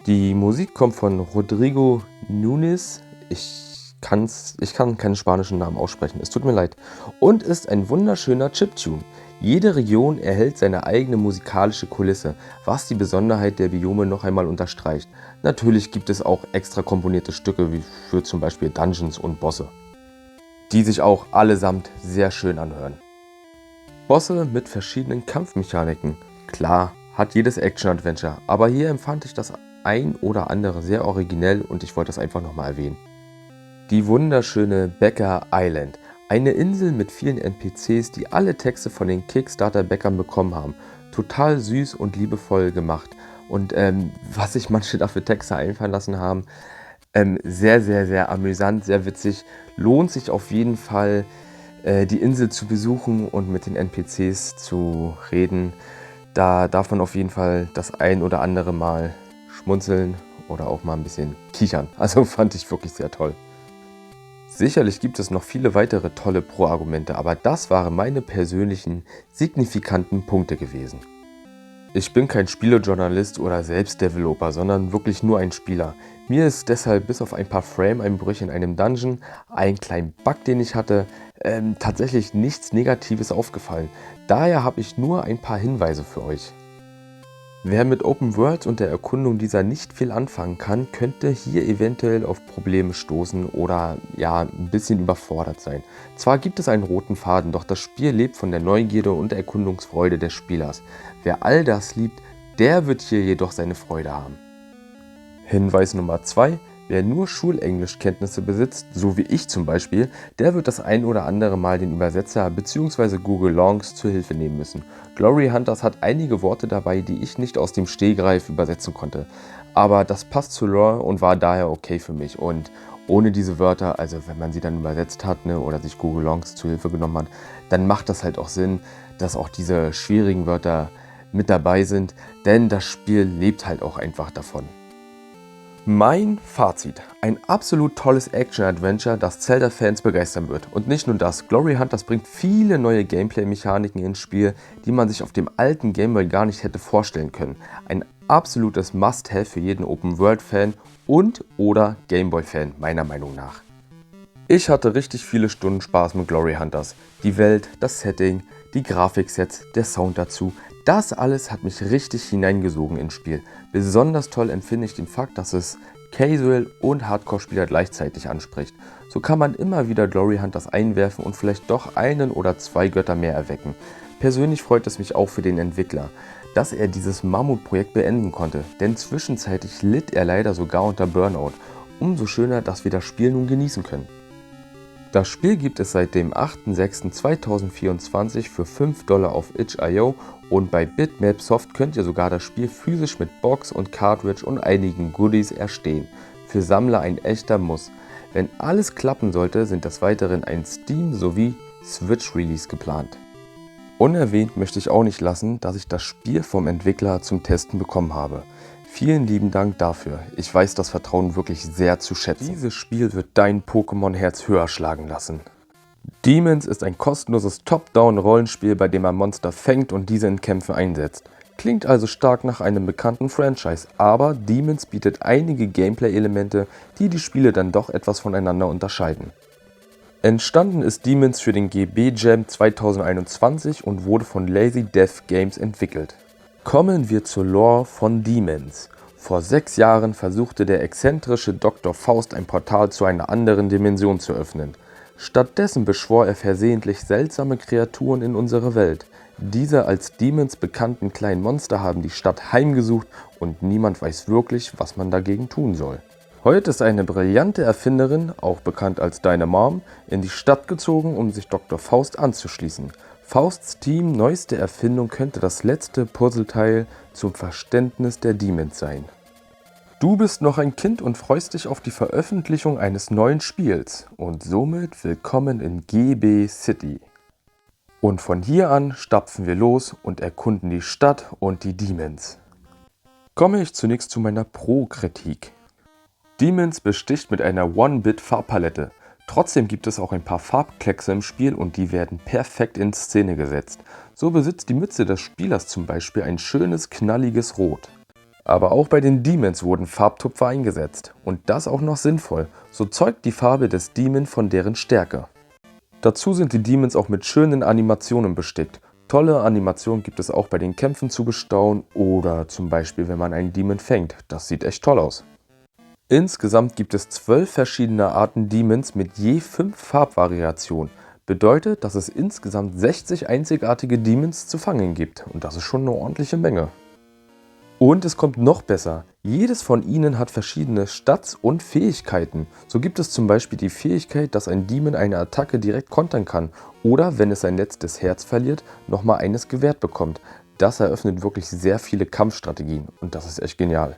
Die Musik kommt von Rodrigo Núñez, ich kann keine spanischen Namen aussprechen, es tut mir leid, und ist ein wunderschöner Chiptune. Jede Region erhält seine eigene musikalische Kulisse, was die Besonderheit der Biome noch einmal unterstreicht. Natürlich gibt es auch extra komponierte Stücke wie für zum Beispiel Dungeons und Bosse, die sich auch allesamt sehr schön anhören. Bosse mit verschiedenen Kampfmechaniken. Klar, hat jedes Action-Adventure, aber hier empfand ich das ein oder andere sehr originell und ich wollte das einfach nochmal erwähnen. Die wunderschöne Bäcker Island. Eine Insel mit vielen NPCs, die alle Texte von den Kickstarter-Bäckern bekommen haben. Total süß und liebevoll gemacht. Und was sich manche da für Texte einfallen lassen haben, sehr, sehr, sehr amüsant, sehr witzig. Lohnt sich auf jeden Fall, die Insel zu besuchen und mit den NPCs zu reden. Da darf man auf jeden Fall das ein oder andere Mal schmunzeln oder auch mal ein bisschen kichern. Also fand ich wirklich sehr toll. Sicherlich gibt es noch viele weitere tolle Pro-Argumente, aber das waren meine persönlichen signifikanten Punkte gewesen. Ich bin kein Spielejournalist oder Selbstdeveloper, sondern wirklich nur ein Spieler. Mir ist deshalb bis auf ein paar Frame-Einbrüche in einem Dungeon, einen kleinen Bug, den ich hatte, tatsächlich nichts Negatives aufgefallen. Daher habe ich nur ein paar Hinweise für euch. Wer mit Open Worlds und der Erkundung dieser nicht viel anfangen kann, könnte hier eventuell auf Probleme stoßen oder ja, ein bisschen überfordert sein. Zwar gibt es einen roten Faden, doch das Spiel lebt von der Neugierde und der Erkundungsfreude des Spielers. Wer all das liebt, der wird hier jedoch seine Freude haben. Hinweis Nummer 2. Wer nur Schulenglischkenntnisse besitzt, so wie ich zum Beispiel, der wird das ein oder andere Mal den Übersetzer bzw. Google Longs zur Hilfe nehmen müssen. Glory Hunters hat einige Worte dabei, die ich nicht aus dem Stehgreif übersetzen konnte. Aber das passt zu Lore und war daher okay für mich. Und ohne diese Wörter, also wenn man sie dann übersetzt hat oder sich Google Longs zur Hilfe genommen hat, dann macht das halt auch Sinn, dass auch diese schwierigen Wörter mit dabei sind, denn das Spiel lebt halt auch einfach davon. Mein Fazit: Ein absolut tolles Action-Adventure, das Zelda-Fans begeistern wird. Und nicht nur das, Glory Hunters bringt viele neue Gameplay-Mechaniken ins Spiel, die man sich auf dem alten Game Boy gar nicht hätte vorstellen können. Ein absolutes Must-Have für jeden Open-World-Fan und oder Game Boy-Fan, meiner Meinung nach. Ich hatte richtig viele Stunden Spaß mit Glory Hunters. Die Welt, das Setting, die Grafiksets, der Sound dazu, das alles hat mich richtig hineingesogen ins Spiel. Besonders toll empfinde ich den Fakt, dass es Casual- und Hardcore-Spieler gleichzeitig anspricht. So kann man immer wieder Glory Hunters einwerfen und vielleicht doch einen oder zwei Götter mehr erwecken. Persönlich freut es mich auch für den Entwickler, dass er dieses Mammutprojekt beenden konnte, denn zwischenzeitlich litt er leider sogar unter Burnout. Umso schöner, dass wir das Spiel nun genießen können. Das Spiel gibt es seit dem 8.6.2024 für $5 auf itch.io und bei Bitmap Soft könnt ihr sogar das Spiel physisch mit Box und Cartridge und einigen Goodies erstehen. Für Sammler ein echter Muss. Wenn alles klappen sollte, sind des Weiteren ein Steam- sowie Switch-Release geplant. Unerwähnt möchte ich auch nicht lassen, dass ich das Spiel vom Entwickler zum Testen bekommen habe. Vielen lieben Dank dafür. Ich weiß das Vertrauen wirklich sehr zu schätzen. Dieses Spiel wird dein Pokémon-Herz höher schlagen lassen. Demons ist ein kostenloses Top-Down-Rollenspiel, bei dem man Monster fängt und diese in Kämpfen einsetzt. Klingt also stark nach einem bekannten Franchise, aber Demons bietet einige Gameplay-Elemente, die die Spiele dann doch etwas voneinander unterscheiden. Entstanden ist Demons für den GB Jam 2021 und wurde von Lazy Death Games entwickelt. Kommen wir zur Lore von Demons. Vor 6 Jahren versuchte der exzentrische Dr. Faust ein Portal zu einer anderen Dimension zu öffnen. Stattdessen beschwor er versehentlich seltsame Kreaturen in unsere Welt. Diese als Demons bekannten kleinen Monster haben die Stadt heimgesucht und niemand weiß wirklich, was man dagegen tun soll. Heute ist eine brillante Erfinderin, auch bekannt als Deine Mom, in die Stadt gezogen, um sich Dr. Faust anzuschließen. Fausts Team neueste Erfindung könnte das letzte Puzzleteil zum Verständnis der Demons sein. Du bist noch ein Kind und freust dich auf die Veröffentlichung eines neuen Spiels und somit willkommen in GB City. Und von hier an stapfen wir los und erkunden die Stadt und die Demons. Komme ich zunächst zu meiner Pro-Kritik. Demons besticht mit einer One-Bit-Farbpalette. Trotzdem gibt es auch ein paar Farbkleckse im Spiel und die werden perfekt in Szene gesetzt. So besitzt die Mütze des Spielers zum Beispiel ein schönes knalliges Rot. Aber auch bei den Demons wurden Farbtupfer eingesetzt und das auch noch sinnvoll, so zeugt die Farbe des Demon von deren Stärke. Dazu sind die Demons auch mit schönen Animationen bestickt. Tolle Animationen gibt es auch bei den Kämpfen zu bestaunen oder zum Beispiel wenn man einen Demon fängt, das sieht echt toll aus. Insgesamt gibt es 12 verschiedene Arten Demons mit je 5 Farbvariationen. Bedeutet, dass es insgesamt 60 einzigartige Demons zu fangen gibt und das ist schon eine ordentliche Menge. Und es kommt noch besser, jedes von ihnen hat verschiedene Stats und Fähigkeiten. So gibt es zum Beispiel die Fähigkeit, dass ein Demon eine Attacke direkt kontern kann oder wenn es sein letztes Herz verliert, nochmal eines gewährt bekommt. Das eröffnet wirklich sehr viele Kampfstrategien und das ist echt genial.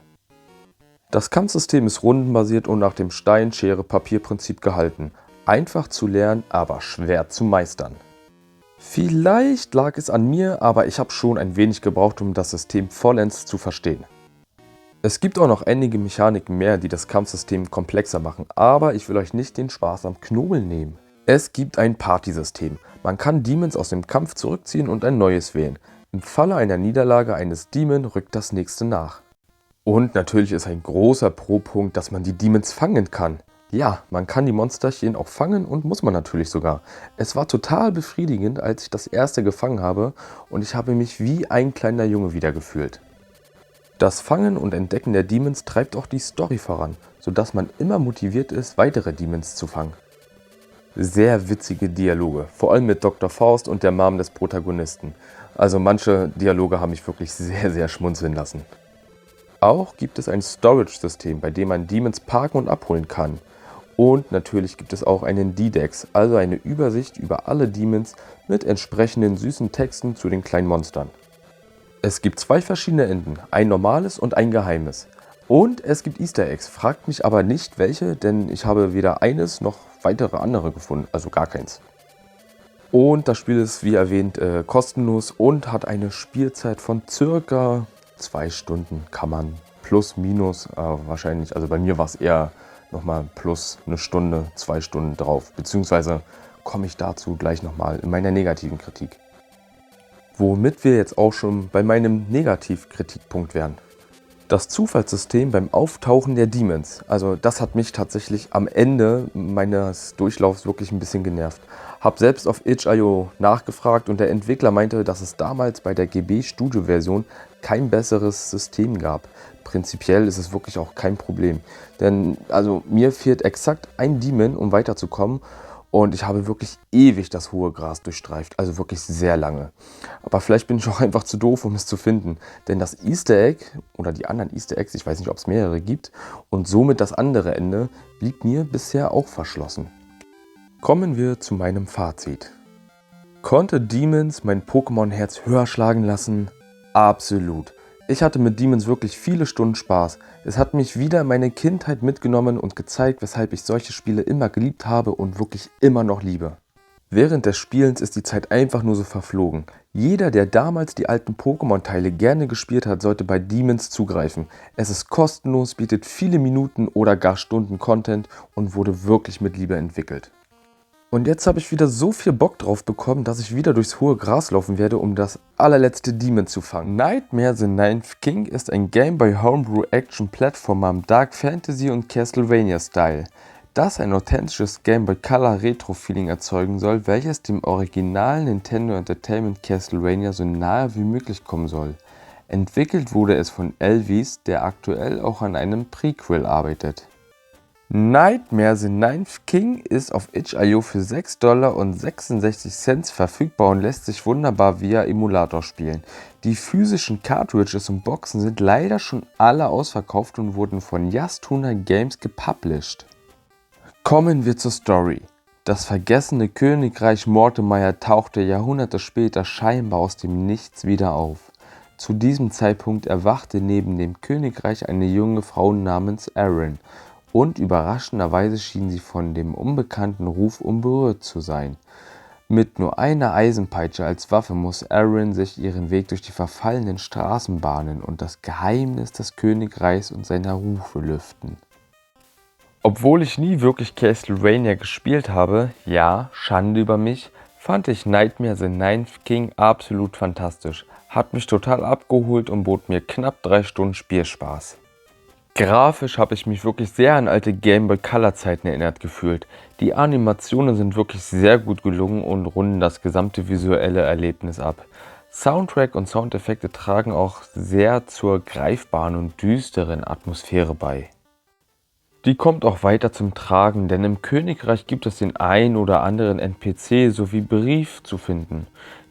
Das Kampfsystem ist rundenbasiert und nach dem Stein-Schere-Papier-Prinzip gehalten. Einfach zu lernen, aber schwer zu meistern. Vielleicht lag es an mir, aber ich habe schon ein wenig gebraucht, um das System vollends zu verstehen. Es gibt auch noch einige Mechaniken mehr, die das Kampfsystem komplexer machen, aber ich will euch nicht den Spaß am Knobeln nehmen. Es gibt ein Partysystem. Man kann Demons aus dem Kampf zurückziehen und ein neues wählen. Im Falle einer Niederlage eines Demon rückt das nächste nach. Und natürlich ist ein großer Pro-Punkt, dass man die Demons fangen kann. Ja, man kann die Monsterchen auch fangen und muss man natürlich sogar. Es war total befriedigend, als ich das erste gefangen habe und ich habe mich wie ein kleiner Junge wieder gefühlt. Das Fangen und Entdecken der Demons treibt auch die Story voran, sodass man immer motiviert ist, weitere Demons zu fangen. Sehr witzige Dialoge, vor allem mit Dr. Faust und der Mom des Protagonisten. Also manche Dialoge haben mich wirklich sehr, sehr schmunzeln lassen. Auch gibt es ein Storage-System, bei dem man Demons parken und abholen kann. Und natürlich gibt es auch einen D-Dex, also eine Übersicht über alle Demons mit entsprechenden süßen Texten zu den kleinen Monstern. Es gibt 2 verschiedene Enden, ein normales und ein geheimes. Und es gibt Easter Eggs, fragt mich aber nicht welche, denn ich habe weder eines noch weitere andere gefunden, also gar keins. Und das Spiel ist, wie erwähnt, kostenlos und hat eine Spielzeit von circa 2 Stunden, kann man plus, minus, wahrscheinlich, also bei mir war es eher nochmal plus eine Stunde, 2 Stunden drauf, beziehungsweise komme ich dazu gleich nochmal in meiner negativen Kritik. Womit wir jetzt auch schon bei meinem Negativkritikpunkt wären. Das Zufallssystem beim Auftauchen der Demons, also das hat mich tatsächlich am Ende meines Durchlaufs wirklich ein bisschen genervt. Hab selbst auf itch.io nachgefragt und der Entwickler meinte, dass es damals bei der GB Studio Version kein besseres System gab. Prinzipiell ist es wirklich auch kein Problem, denn also mir fehlt exakt ein Demon, um weiterzukommen. Und ich habe wirklich ewig das hohe Gras durchstreift, also wirklich sehr lange. Aber vielleicht bin ich auch einfach zu doof, um es zu finden. Denn das Easter Egg oder die anderen Easter Eggs, ich weiß nicht, ob es mehrere gibt, und somit das andere Ende, blieb mir bisher auch verschlossen. Kommen wir zu meinem Fazit. Konnte Demons mein Pokémon-Herz höher schlagen lassen? Absolut. Ich hatte mit Demons wirklich viele Stunden Spaß. Es hat mich wieder in meine Kindheit mitgenommen und gezeigt, weshalb ich solche Spiele immer geliebt habe und wirklich immer noch liebe. Während des Spielens ist die Zeit einfach nur so verflogen. Jeder, der damals die alten Pokémon-Teile gerne gespielt hat, sollte bei Demons zugreifen. Es ist kostenlos, bietet viele Minuten oder gar Stunden Content und wurde wirklich mit Liebe entwickelt. Und jetzt habe ich wieder so viel Bock drauf bekommen, dass ich wieder durchs hohe Gras laufen werde, um das allerletzte Demon zu fangen. Nightmare the Ninth King ist ein Game Boy Homebrew Action Plattformer im Dark Fantasy und Castlevania Style, das ein authentisches Game Boy Color Retro Feeling erzeugen soll, welches dem originalen Nintendo Entertainment Castlevania so nahe wie möglich kommen soll. Entwickelt wurde es von Elvis, der aktuell auch an einem Prequel arbeitet. Nightmare the Ninth King ist auf itch.io für $6,66 verfügbar und lässt sich wunderbar via Emulator spielen. Die physischen Cartridges und Boxen sind leider schon alle ausverkauft und wurden von Yastuna Games gepublished. Kommen wir zur Story. Das vergessene Königreich Mortemeyer tauchte Jahrhunderte später scheinbar aus dem Nichts wieder auf. Zu diesem Zeitpunkt erwachte neben dem Königreich eine junge Frau namens Erin. Und überraschenderweise schien sie von dem unbekannten Ruf unberührt zu sein. Mit nur einer Eisenpeitsche als Waffe muss Erin sich ihren Weg durch die verfallenen Straßen bahnen und das Geheimnis des Königreichs und seiner Rufe lüften. Obwohl ich nie wirklich Castlevania gespielt habe, ja, Schande über mich, fand ich Nightmare the Ninth King absolut fantastisch, hat mich total abgeholt und bot mir knapp 3 Stunden Spielspaß. Grafisch habe ich mich wirklich sehr an alte Game Boy Color Zeiten erinnert gefühlt. Die Animationen sind wirklich sehr gut gelungen und runden das gesamte visuelle Erlebnis ab. Soundtrack und Soundeffekte tragen auch sehr zur greifbaren und düsteren Atmosphäre bei. Die kommt auch weiter zum Tragen, denn im Königreich gibt es den ein oder anderen NPC sowie Brief zu finden.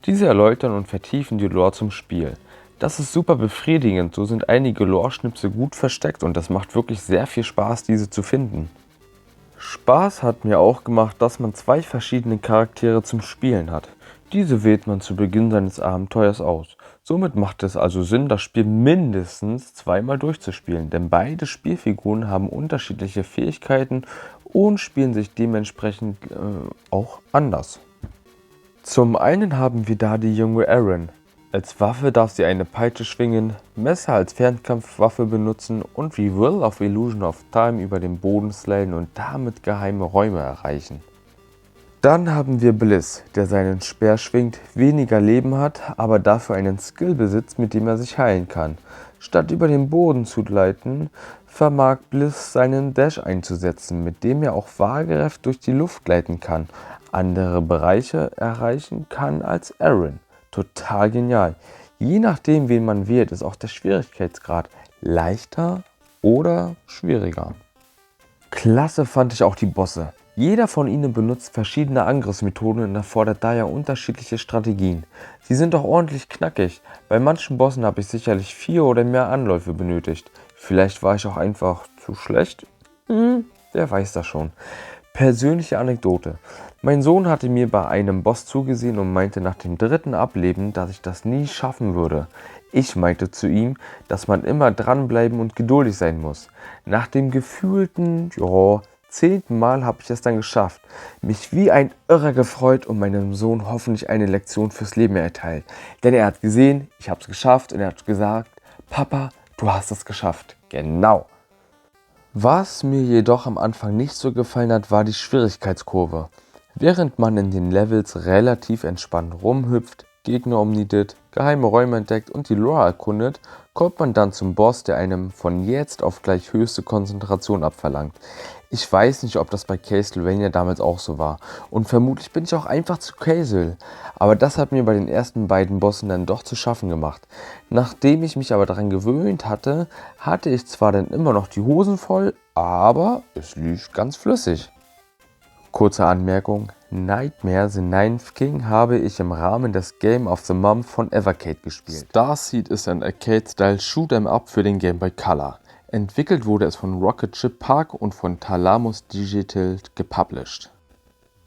Diese erläutern und vertiefen die Lore zum Spiel. Das ist super befriedigend, so sind einige Lore-Schnipsel gut versteckt und das macht wirklich sehr viel Spaß, diese zu finden. Spaß hat mir auch gemacht, dass man 2 verschiedene Charaktere zum Spielen hat. Diese wählt man zu Beginn seines Abenteuers aus. Somit macht es also Sinn, das Spiel mindestens 2-mal durchzuspielen, denn beide Spielfiguren haben unterschiedliche Fähigkeiten und spielen sich dementsprechend auch anders. Zum einen haben wir da die junge Erin. Als Waffe darf sie eine Peitsche schwingen, Messer als Fernkampfwaffe benutzen und wie Will auf Illusion of Time über den Boden slayen und damit geheime Räume erreichen. Dann haben wir Bliss, der seinen Speer schwingt, weniger Leben hat, aber dafür einen Skill besitzt, mit dem er sich heilen kann. Statt über den Boden zu gleiten, vermag Bliss seinen Dash einzusetzen, mit dem er auch waagerecht durch die Luft gleiten kann, andere Bereiche erreichen kann als Erin. Total genial. Je nachdem, wen man wählt, ist auch der Schwierigkeitsgrad leichter oder schwieriger. Klasse fand ich auch die Bosse. Jeder von ihnen benutzt verschiedene Angriffsmethoden und erfordert daher unterschiedliche Strategien. Sie sind auch ordentlich knackig. Bei manchen Bossen habe ich sicherlich 4 oder mehr Anläufe benötigt. Vielleicht war ich auch einfach zu schlecht? Wer weiß das schon. Persönliche Anekdote. Mein Sohn hatte mir bei einem Boss zugesehen und meinte nach dem 3. Ableben, dass ich das nie schaffen würde. Ich meinte zu ihm, dass man immer dranbleiben und geduldig sein muss. Nach dem gefühlten, 10. Mal habe ich es dann geschafft. Mich wie ein Irrer gefreut und meinem Sohn hoffentlich eine Lektion fürs Leben erteilt. Denn er hat gesehen, ich habe es geschafft und er hat gesagt, Papa, du hast es geschafft. Genau. Was mir jedoch am Anfang nicht so gefallen hat, war die Schwierigkeitskurve. Während man in den Levels relativ entspannt rumhüpft, Gegner umnietet, geheime Räume entdeckt und die Lore erkundet, kommt man dann zum Boss, der einem von jetzt auf gleich höchste Konzentration abverlangt. Ich weiß nicht, ob das bei Castlevania damals auch so war und vermutlich bin ich auch einfach zu casual, aber das hat mir bei den ersten beiden Bossen dann doch zu schaffen gemacht. Nachdem ich mich aber daran gewöhnt hatte, hatte ich zwar dann immer noch die Hosen voll, aber es lief ganz flüssig. Kurze Anmerkung, Nightmare the Ninth King habe ich im Rahmen des Game of the Month von Evercade gespielt. Starseed ist ein Arcade-Style Shoot'em-up für den Game Boy Color. Entwickelt wurde es von Rocket Chip Park und von Thalamus Digital gepublished.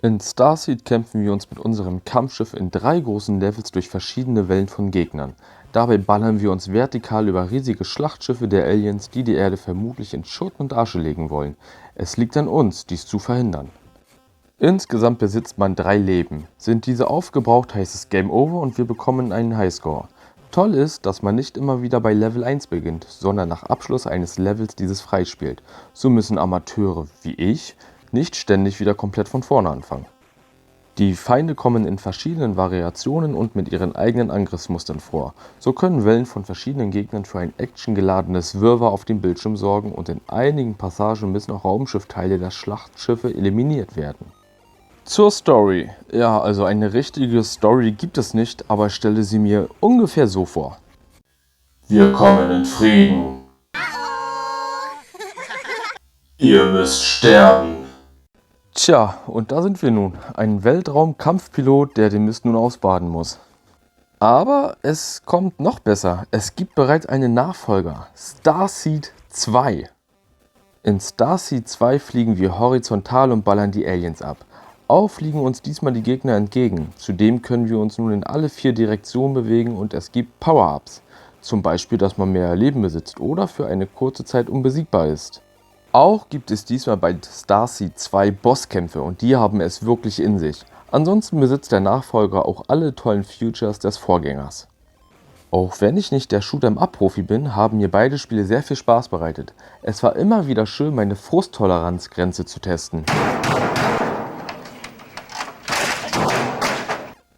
In Starseed kämpfen wir uns mit unserem Kampfschiff in 3 großen Levels durch verschiedene Wellen von Gegnern. Dabei ballern wir uns vertikal über riesige Schlachtschiffe der Aliens, die die Erde vermutlich in Schutt und Asche legen wollen. Es liegt an uns, dies zu verhindern. Insgesamt besitzt man 3 Leben. Sind diese aufgebraucht, heißt es Game Over und wir bekommen einen Highscore. Toll ist, dass man nicht immer wieder bei Level 1 beginnt, sondern nach Abschluss eines Levels dieses freispielt. So müssen Amateure wie ich nicht ständig wieder komplett von vorne anfangen. Die Feinde kommen in verschiedenen Variationen und mit ihren eigenen Angriffsmustern vor. So können Wellen von verschiedenen Gegnern für ein actiongeladenes Wirrwarr auf dem Bildschirm sorgen und in einigen Passagen müssen auch Raumschiffteile der Schlachtschiffe eliminiert werden. Zur Story. Ja, also eine richtige Story gibt es nicht, aber ich stelle sie mir ungefähr so vor. Wir kommen in Frieden. Ihr müsst sterben. Tja, und da sind wir nun. Ein Weltraum-Kampfpilot, der den Mist nun ausbaden muss. Aber es kommt noch besser. Es gibt bereits einen Nachfolger. Starseed 2. In Starseed 2 fliegen wir horizontal und ballern die Aliens ab. Auch fliegen uns diesmal die Gegner entgegen. Zudem können wir uns nun in alle 4 Direktionen bewegen und es gibt Power-Ups. Zum Beispiel, dass man mehr Leben besitzt oder für eine kurze Zeit unbesiegbar ist. Auch gibt es diesmal bei Starseed 2 Bosskämpfe und die haben es wirklich in sich. Ansonsten besitzt der Nachfolger auch alle tollen Features des Vorgängers. Auch wenn ich nicht der Shoot'em-up-Profi bin, haben mir beide Spiele sehr viel Spaß bereitet. Es war immer wieder schön, meine Frusttoleranzgrenze zu testen.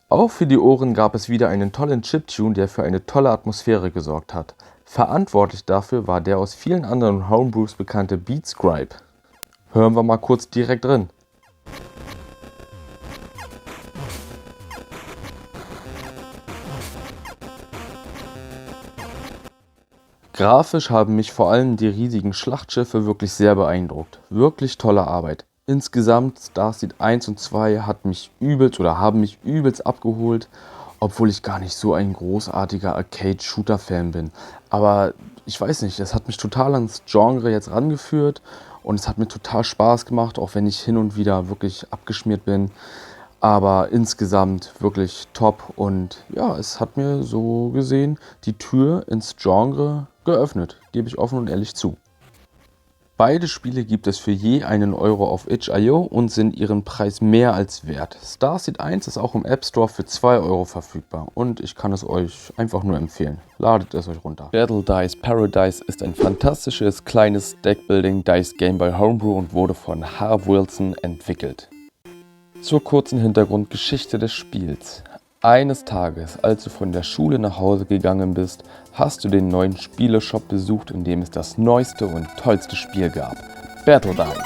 Auch für die Ohren gab es wieder einen tollen Chiptune, der für eine tolle Atmosphäre gesorgt hat. Verantwortlich dafür war der aus vielen anderen Homebrews bekannte Beatscribe. Hören wir mal kurz direkt drin. Grafisch haben mich vor allem die riesigen Schlachtschiffe wirklich sehr beeindruckt. Wirklich tolle Arbeit. Insgesamt Starseed 1 und 2 haben mich übelst abgeholt, obwohl ich gar nicht so ein großartiger Arcade-Shooter-Fan bin. Aber ich weiß nicht, es hat mich total ans Genre jetzt rangeführt und es hat mir total Spaß gemacht, auch wenn ich hin und wieder wirklich abgeschmiert bin. Aber insgesamt wirklich top und ja, es hat mir so gesehen die Tür ins Genre geöffnet, gebe ich offen und ehrlich zu. Beide Spiele gibt es für je einen Euro auf itch.io und sind ihren Preis mehr als wert. Starseed 1 ist auch im App Store für 2 Euro verfügbar und ich kann es euch einfach nur empfehlen. Ladet es euch runter. Battle Dice Paradise ist ein fantastisches kleines Deckbuilding Dice Game bei Homebrew und wurde von Harv Wilson entwickelt. Zur kurzen Hintergrundgeschichte des Spiels. Eines Tages, als du von der Schule nach Hause gegangen bist, hast du den neuen Spieleshop besucht, in dem es das neueste und tollste Spiel gab, Battle Dice.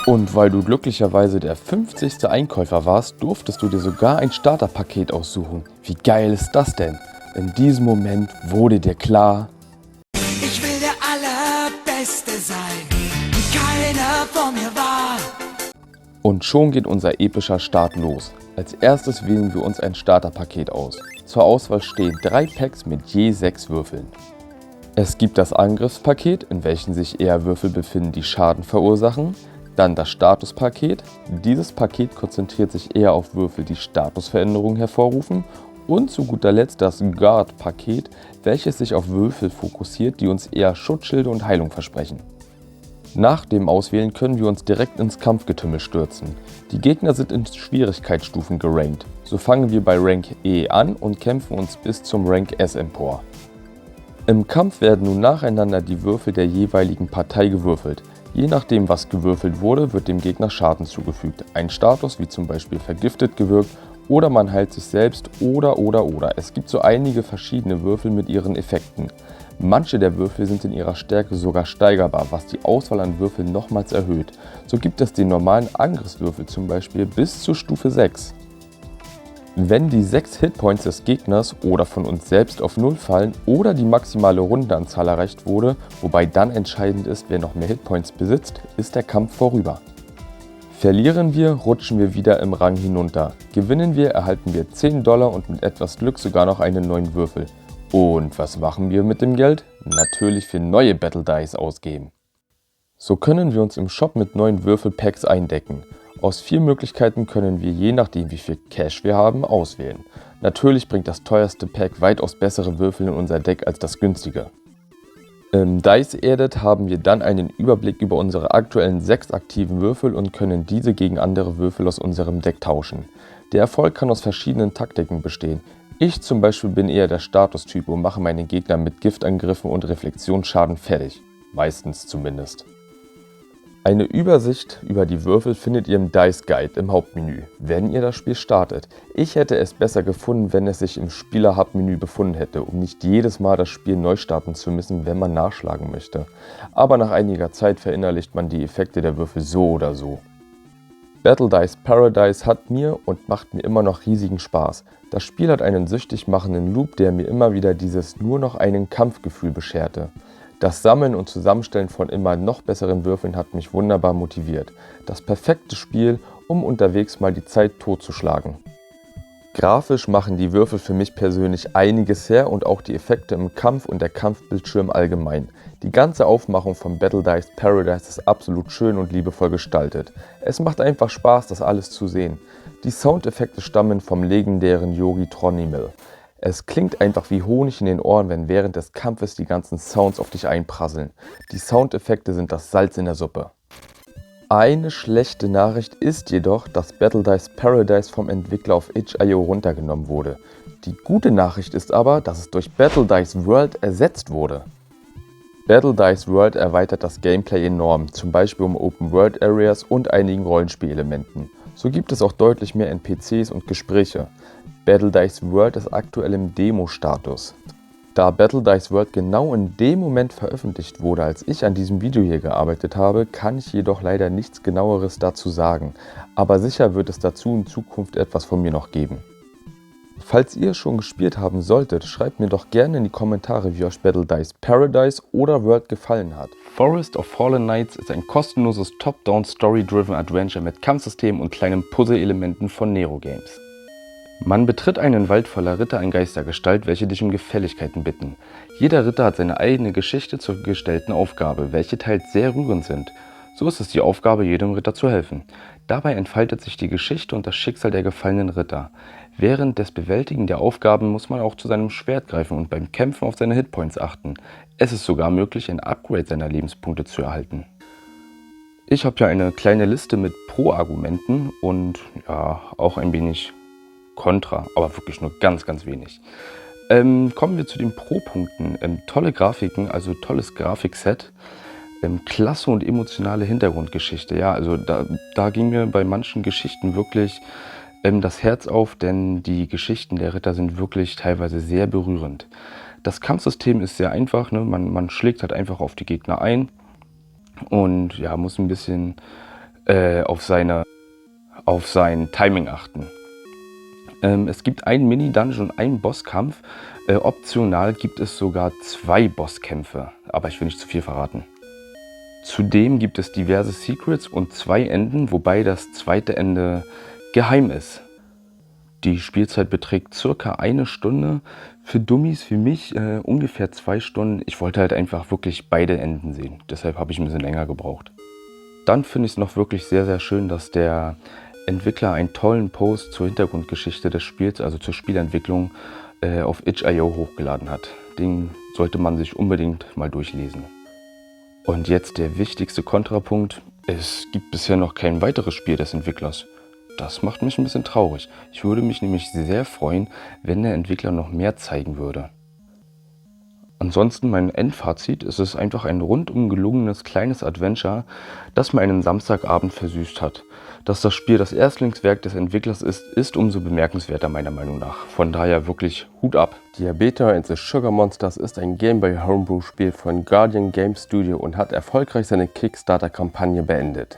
Und weil du glücklicherweise der 50. Einkäufer warst, durftest du dir sogar ein Starterpaket aussuchen. Wie geil ist das denn? In diesem Moment wurde dir klar: Ich will der Allerbeste sein, wie keiner vor mir war. Und schon geht unser epischer Start los. Als erstes wählen wir uns ein Starterpaket aus. Zur Auswahl stehen 3 Packs mit je 6 Würfeln. Es gibt das Angriffspaket, in welchem sich eher Würfel befinden, die Schaden verursachen. Dann das Statuspaket. Dieses Paket konzentriert sich eher auf Würfel, die Statusveränderungen hervorrufen. Und zu guter Letzt das Guard-Paket, welches sich auf Würfel fokussiert, die uns eher Schutzschilde und Heilung versprechen. Nach dem Auswählen können wir uns direkt ins Kampfgetümmel stürzen. Die Gegner sind in Schwierigkeitsstufen gerankt. So fangen wir bei Rank E an und kämpfen uns bis zum Rank S empor. Im Kampf werden nun nacheinander die Würfel der jeweiligen Partei gewürfelt. Je nachdem, was gewürfelt wurde, wird dem Gegner Schaden zugefügt. Ein Status wie zum Beispiel vergiftet gewirkt oder man heilt sich selbst oder. Es gibt so einige verschiedene Würfel mit ihren Effekten. Manche der Würfel sind in ihrer Stärke sogar steigerbar, was die Auswahl an Würfeln nochmals erhöht. So gibt es den normalen Angriffswürfel zum Beispiel bis zur Stufe 6. Wenn die 6 Hitpoints des Gegners oder von uns selbst auf 0 fallen oder die maximale Rundenanzahl erreicht wurde, wobei dann entscheidend ist, wer noch mehr Hitpoints besitzt, ist der Kampf vorüber. Verlieren wir, rutschen wir wieder im Rang hinunter. Gewinnen wir, erhalten wir $10 und mit etwas Glück sogar noch einen neuen Würfel. Und was machen wir mit dem Geld? Natürlich für neue Battle Dice ausgeben. So können wir uns im Shop mit neuen Würfelpacks eindecken. Aus 4 Möglichkeiten können wir, je nachdem wie viel Cash wir haben, auswählen. Natürlich bringt das teuerste Pack weitaus bessere Würfel in unser Deck als das günstige. Im Dice Edit haben wir dann einen Überblick über unsere aktuellen 6 aktiven Würfel und können diese gegen andere Würfel aus unserem Deck tauschen. Der Erfolg kann aus verschiedenen Taktiken bestehen. Ich zum Beispiel bin eher der Statustyp und mache meine Gegner mit Giftangriffen und Reflexionsschaden fertig. Meistens zumindest. Eine Übersicht über die Würfel findet ihr im Dice Guide im Hauptmenü, wenn ihr das Spiel startet. Ich hätte es besser gefunden, wenn es sich im Spieler-Hub-Menü befunden hätte, um nicht jedes Mal das Spiel neu starten zu müssen, wenn man nachschlagen möchte. Aber nach einiger Zeit verinnerlicht man die Effekte der Würfel so oder so. Battle Dice Paradise hat mir und macht mir immer noch riesigen Spaß. Das Spiel hat einen süchtig machenden Loop, der mir immer wieder dieses nur noch einen Kampfgefühl bescherte. Das Sammeln und Zusammenstellen von immer noch besseren Würfeln hat mich wunderbar motiviert. Das perfekte Spiel, um unterwegs mal die Zeit totzuschlagen. Grafisch machen die Würfel für mich persönlich einiges her und auch die Effekte im Kampf und der Kampfbildschirm allgemein. Die ganze Aufmachung von Battle Dice Paradise ist absolut schön und liebevoll gestaltet. Es macht einfach Spaß, das alles zu sehen. Die Soundeffekte stammen vom legendären Yogi Tronimel. Es klingt einfach wie Honig in den Ohren, wenn während des Kampfes die ganzen Sounds auf dich einprasseln. Die Soundeffekte sind das Salz in der Suppe. Eine schlechte Nachricht ist jedoch, dass Battle Dice Paradise vom Entwickler auf itch.io runtergenommen wurde. Die gute Nachricht ist aber, dass es durch Battle Dice World ersetzt wurde. Battle Dice World erweitert das Gameplay enorm, zum Beispiel um Open World Areas und einigen Rollenspielelementen. So gibt es auch deutlich mehr NPCs und Gespräche. Battle Dice World ist aktuell im Demo-Status. Da Battle Dice World genau in dem Moment veröffentlicht wurde, als ich an diesem Video hier gearbeitet habe, kann ich jedoch leider nichts genaueres dazu sagen, aber sicher wird es dazu in Zukunft etwas von mir noch geben. Falls ihr es schon gespielt haben solltet, schreibt mir doch gerne in die Kommentare, wie euch Battle Dice Paradise oder World gefallen hat. Forest of Fallen Knights ist ein kostenloses Top-Down Story-Driven Adventure mit Kampfsystemen und kleinen Puzzle-Elementen von Nero Games. Man betritt einen Wald voller Ritter in Geistergestalt, welche dich um Gefälligkeiten bitten. Jeder Ritter hat seine eigene Geschichte zur gestellten Aufgabe, welche teils sehr rührend sind. So ist es die Aufgabe, jedem Ritter zu helfen. Dabei entfaltet sich die Geschichte und das Schicksal der gefallenen Ritter. Während des Bewältigen der Aufgaben muss man auch zu seinem Schwert greifen und beim Kämpfen auf seine Hitpoints achten. Es ist sogar möglich, ein Upgrade seiner Lebenspunkte zu erhalten. Ich habe hier eine kleine Liste mit Pro-Argumenten und ja, auch ein wenig Kontra, aber wirklich nur ganz wenig. Kommen wir zu den Pro-Punkten. Tolle Grafiken, also tolles Grafikset. Klasse und emotionale Hintergrundgeschichte. Ja, also da ging mir bei manchen Geschichten wirklich das Herz auf, denn die Geschichten der Ritter sind wirklich teilweise sehr berührend. Das Kampfsystem ist sehr einfach, ne? Man schlägt halt einfach auf die Gegner ein und ja, muss ein bisschen auf sein Timing achten. Es gibt einen Mini-Dungeon und einen Bosskampf. Optional gibt es sogar 2 Bosskämpfe, aber ich will nicht zu viel verraten. Zudem gibt es diverse Secrets und 2 Enden, wobei das zweite Ende geheim ist. Die Spielzeit beträgt circa 1 Stunde. Für Dummies, für mich ungefähr 2 Stunden. Ich wollte halt einfach wirklich beide Enden sehen. Deshalb habe ich ein bisschen länger gebraucht. Dann finde ich es noch wirklich sehr schön, dass der Entwickler einen tollen Post zur Hintergrundgeschichte des Spiels, also zur Spielentwicklung, auf itch.io hochgeladen hat. Den sollte man sich unbedingt mal durchlesen. Und jetzt der wichtigste Kontrapunkt: Es gibt bisher noch kein weiteres Spiel des Entwicklers. Das macht mich ein bisschen traurig. Ich würde mich nämlich sehr freuen, wenn der Entwickler noch mehr zeigen würde. Ansonsten mein Endfazit: Es ist einfach ein rundum gelungenes kleines Adventure, das mir einen Samstagabend versüßt hat. Dass das Spiel das Erstlingswerk des Entwicklers ist umso bemerkenswerter meiner Meinung nach. Von daher wirklich Hut ab. Diabetor and the Sugar Monsters ist ein Game Boy Homebrew Spiel von Guardian Game Studio und hat erfolgreich seine Kickstarter-Kampagne beendet.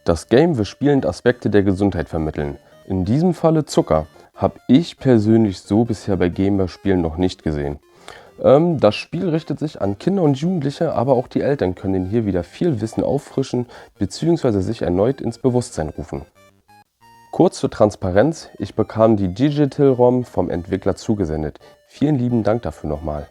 Das Game will spielend Aspekte der Gesundheit vermitteln. In diesem Falle Zucker. Habe ich persönlich so bisher bei Gameboy-Spielen noch nicht gesehen. Das Spiel richtet sich an Kinder und Jugendliche, aber auch die Eltern können hier wieder viel Wissen auffrischen bzw. sich erneut ins Bewusstsein rufen. Kurz zur Transparenz: Ich bekam die Digital ROM vom Entwickler zugesendet. Vielen lieben Dank dafür nochmal.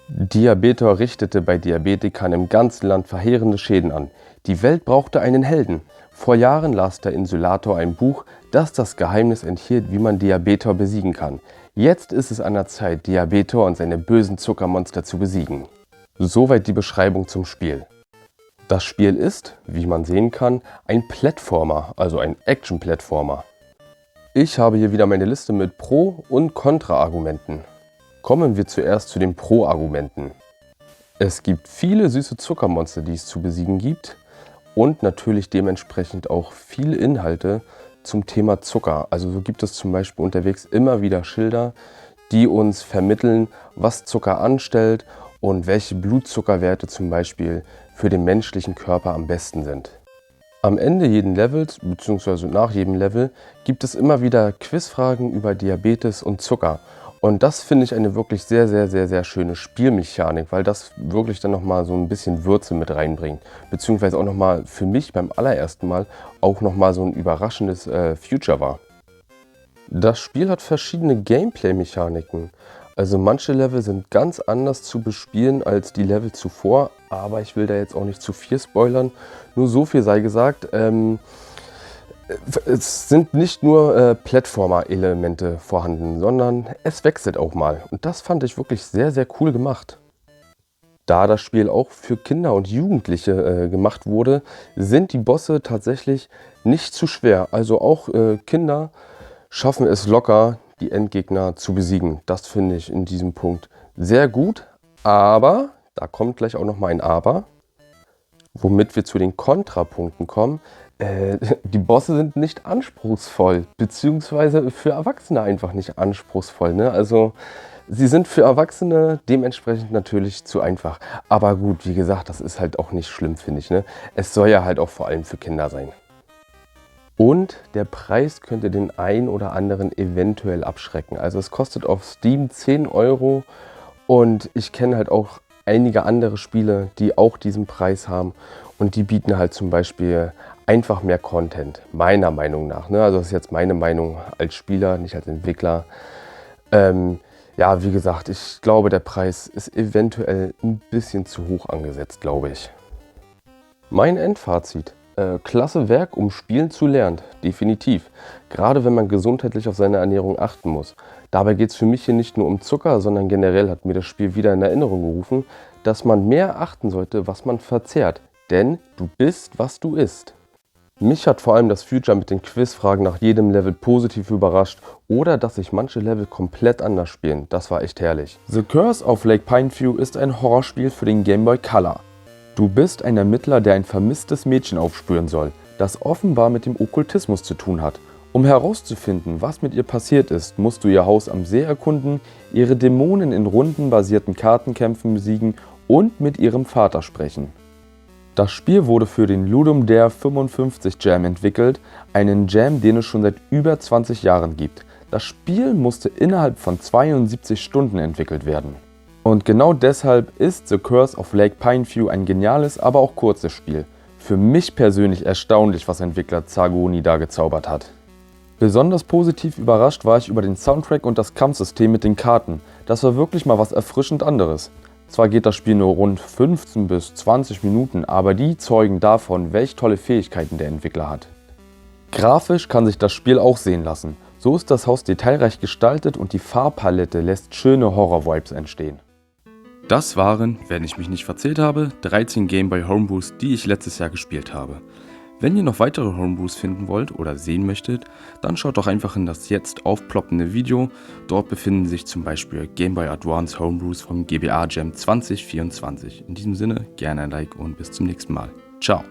Diabetor richtete bei Diabetikern im ganzen Land verheerende Schäden an. Die Welt brauchte einen Helden. Vor Jahren las der Insulator ein Buch, das das Geheimnis enthielt, wie man Diabetor besiegen kann. Jetzt ist es an der Zeit, Diabetor und seine bösen Zuckermonster zu besiegen. Soweit die Beschreibung zum Spiel. Das Spiel ist, wie man sehen kann, ein Plattformer, also ein Action-Plattformer. Ich habe hier wieder meine Liste mit Pro- und Kontra-Argumenten. Kommen wir zuerst zu den Pro-Argumenten. Es gibt viele süße Zuckermonster, die es zu besiegen gibt, und natürlich dementsprechend auch viele Inhalte zum Thema Zucker. Also so gibt es zum Beispiel unterwegs immer wieder Schilder, die uns vermitteln, was Zucker anstellt und welche Blutzuckerwerte zum Beispiel für den menschlichen Körper am besten sind. Am Ende jeden Levels bzw. nach jedem Level gibt es immer wieder Quizfragen über Diabetes und Zucker. Und das finde ich eine wirklich sehr schöne Spielmechanik, weil das wirklich dann nochmal so ein bisschen Würze mit reinbringt. Beziehungsweise auch nochmal für mich beim allerersten Mal auch nochmal so ein überraschendes Feature war. Das Spiel hat verschiedene Gameplay-Mechaniken. Also manche Level sind ganz anders zu bespielen als die Level zuvor, aber ich will da jetzt auch nicht zu viel spoilern. Nur so viel sei gesagt. Es sind nicht nur Plattformer-Elemente vorhanden, sondern es wechselt auch mal. Und das fand ich wirklich sehr cool gemacht. Da das Spiel auch für Kinder und Jugendliche gemacht wurde, sind die Bosse tatsächlich nicht zu schwer. Also auch Kinder schaffen es locker, die Endgegner zu besiegen. Das finde ich in diesem Punkt sehr gut. Aber, da kommt gleich auch nochmal ein Aber, womit wir zu den Kontrapunkten kommen. Die Bosse sind nicht anspruchsvoll, beziehungsweise für Erwachsene einfach nicht anspruchsvoll. Ne? Also sie sind für Erwachsene dementsprechend natürlich zu einfach. Aber gut, wie gesagt, das ist halt auch nicht schlimm, finde ich. Ne? Es soll ja halt auch vor allem für Kinder sein. Und der Preis könnte den einen oder anderen eventuell abschrecken. Also es kostet auf Steam 10 € und ich kenne halt auch einige andere Spiele, die auch diesen Preis haben und die bieten halt zum Beispiel einfach mehr Content, meiner Meinung nach. Ne? Also das ist jetzt meine Meinung als Spieler, nicht als Entwickler. Ja, wie gesagt, ich glaube, der Preis ist eventuell ein bisschen zu hoch angesetzt, glaube ich. Mein Endfazit: klasse Werk, um spielen zu lernen, definitiv. Gerade wenn man gesundheitlich auf seine Ernährung achten muss. Dabei geht es für mich hier nicht nur um Zucker, sondern generell hat mir das Spiel wieder in Erinnerung gerufen, dass man mehr achten sollte, was man verzehrt. Denn du bist, was du isst. Mich hat vor allem das Feature mit den Quizfragen nach jedem Level positiv überrascht oder dass sich manche Level komplett anders spielen. Das war echt herrlich. The Curse of Lake Pineview ist ein Horrorspiel für den Game Boy Color. Du bist ein Ermittler, der ein vermisstes Mädchen aufspüren soll, das offenbar mit dem Okkultismus zu tun hat. Um herauszufinden, was mit ihr passiert ist, musst du ihr Haus am See erkunden, ihre Dämonen in rundenbasierten Kartenkämpfen besiegen und mit ihrem Vater sprechen. Das Spiel wurde für den Ludum Dare 55 Jam entwickelt, einen Jam, den es schon seit über 20 Jahren gibt. Das Spiel musste innerhalb von 72 Stunden entwickelt werden. Und genau deshalb ist The Curse of Lake Pineview ein geniales, aber auch kurzes Spiel. Für mich persönlich erstaunlich, was Entwickler Zagoni da gezaubert hat. Besonders positiv überrascht war ich über den Soundtrack und das Kampfsystem mit den Karten. Das war wirklich mal was erfrischend anderes. Zwar geht das Spiel nur rund 15 bis 20 Minuten, aber die zeugen davon, welch tolle Fähigkeiten der Entwickler hat. Grafisch kann sich das Spiel auch sehen lassen. So ist das Haus detailreich gestaltet und die Farbpalette lässt schöne Horror-Vibes entstehen. Das waren, wenn ich mich nicht verzählt habe, 13 Game Boy Homebrews, die ich letztes Jahr gespielt habe. Wenn ihr noch weitere Homebrews finden wollt oder sehen möchtet, dann schaut doch einfach in das jetzt aufploppende Video. Dort befinden sich zum Beispiel Game Boy Advance Homebrews vom GBA Jam 2024. In diesem Sinne, gerne ein Like und bis zum nächsten Mal. Ciao!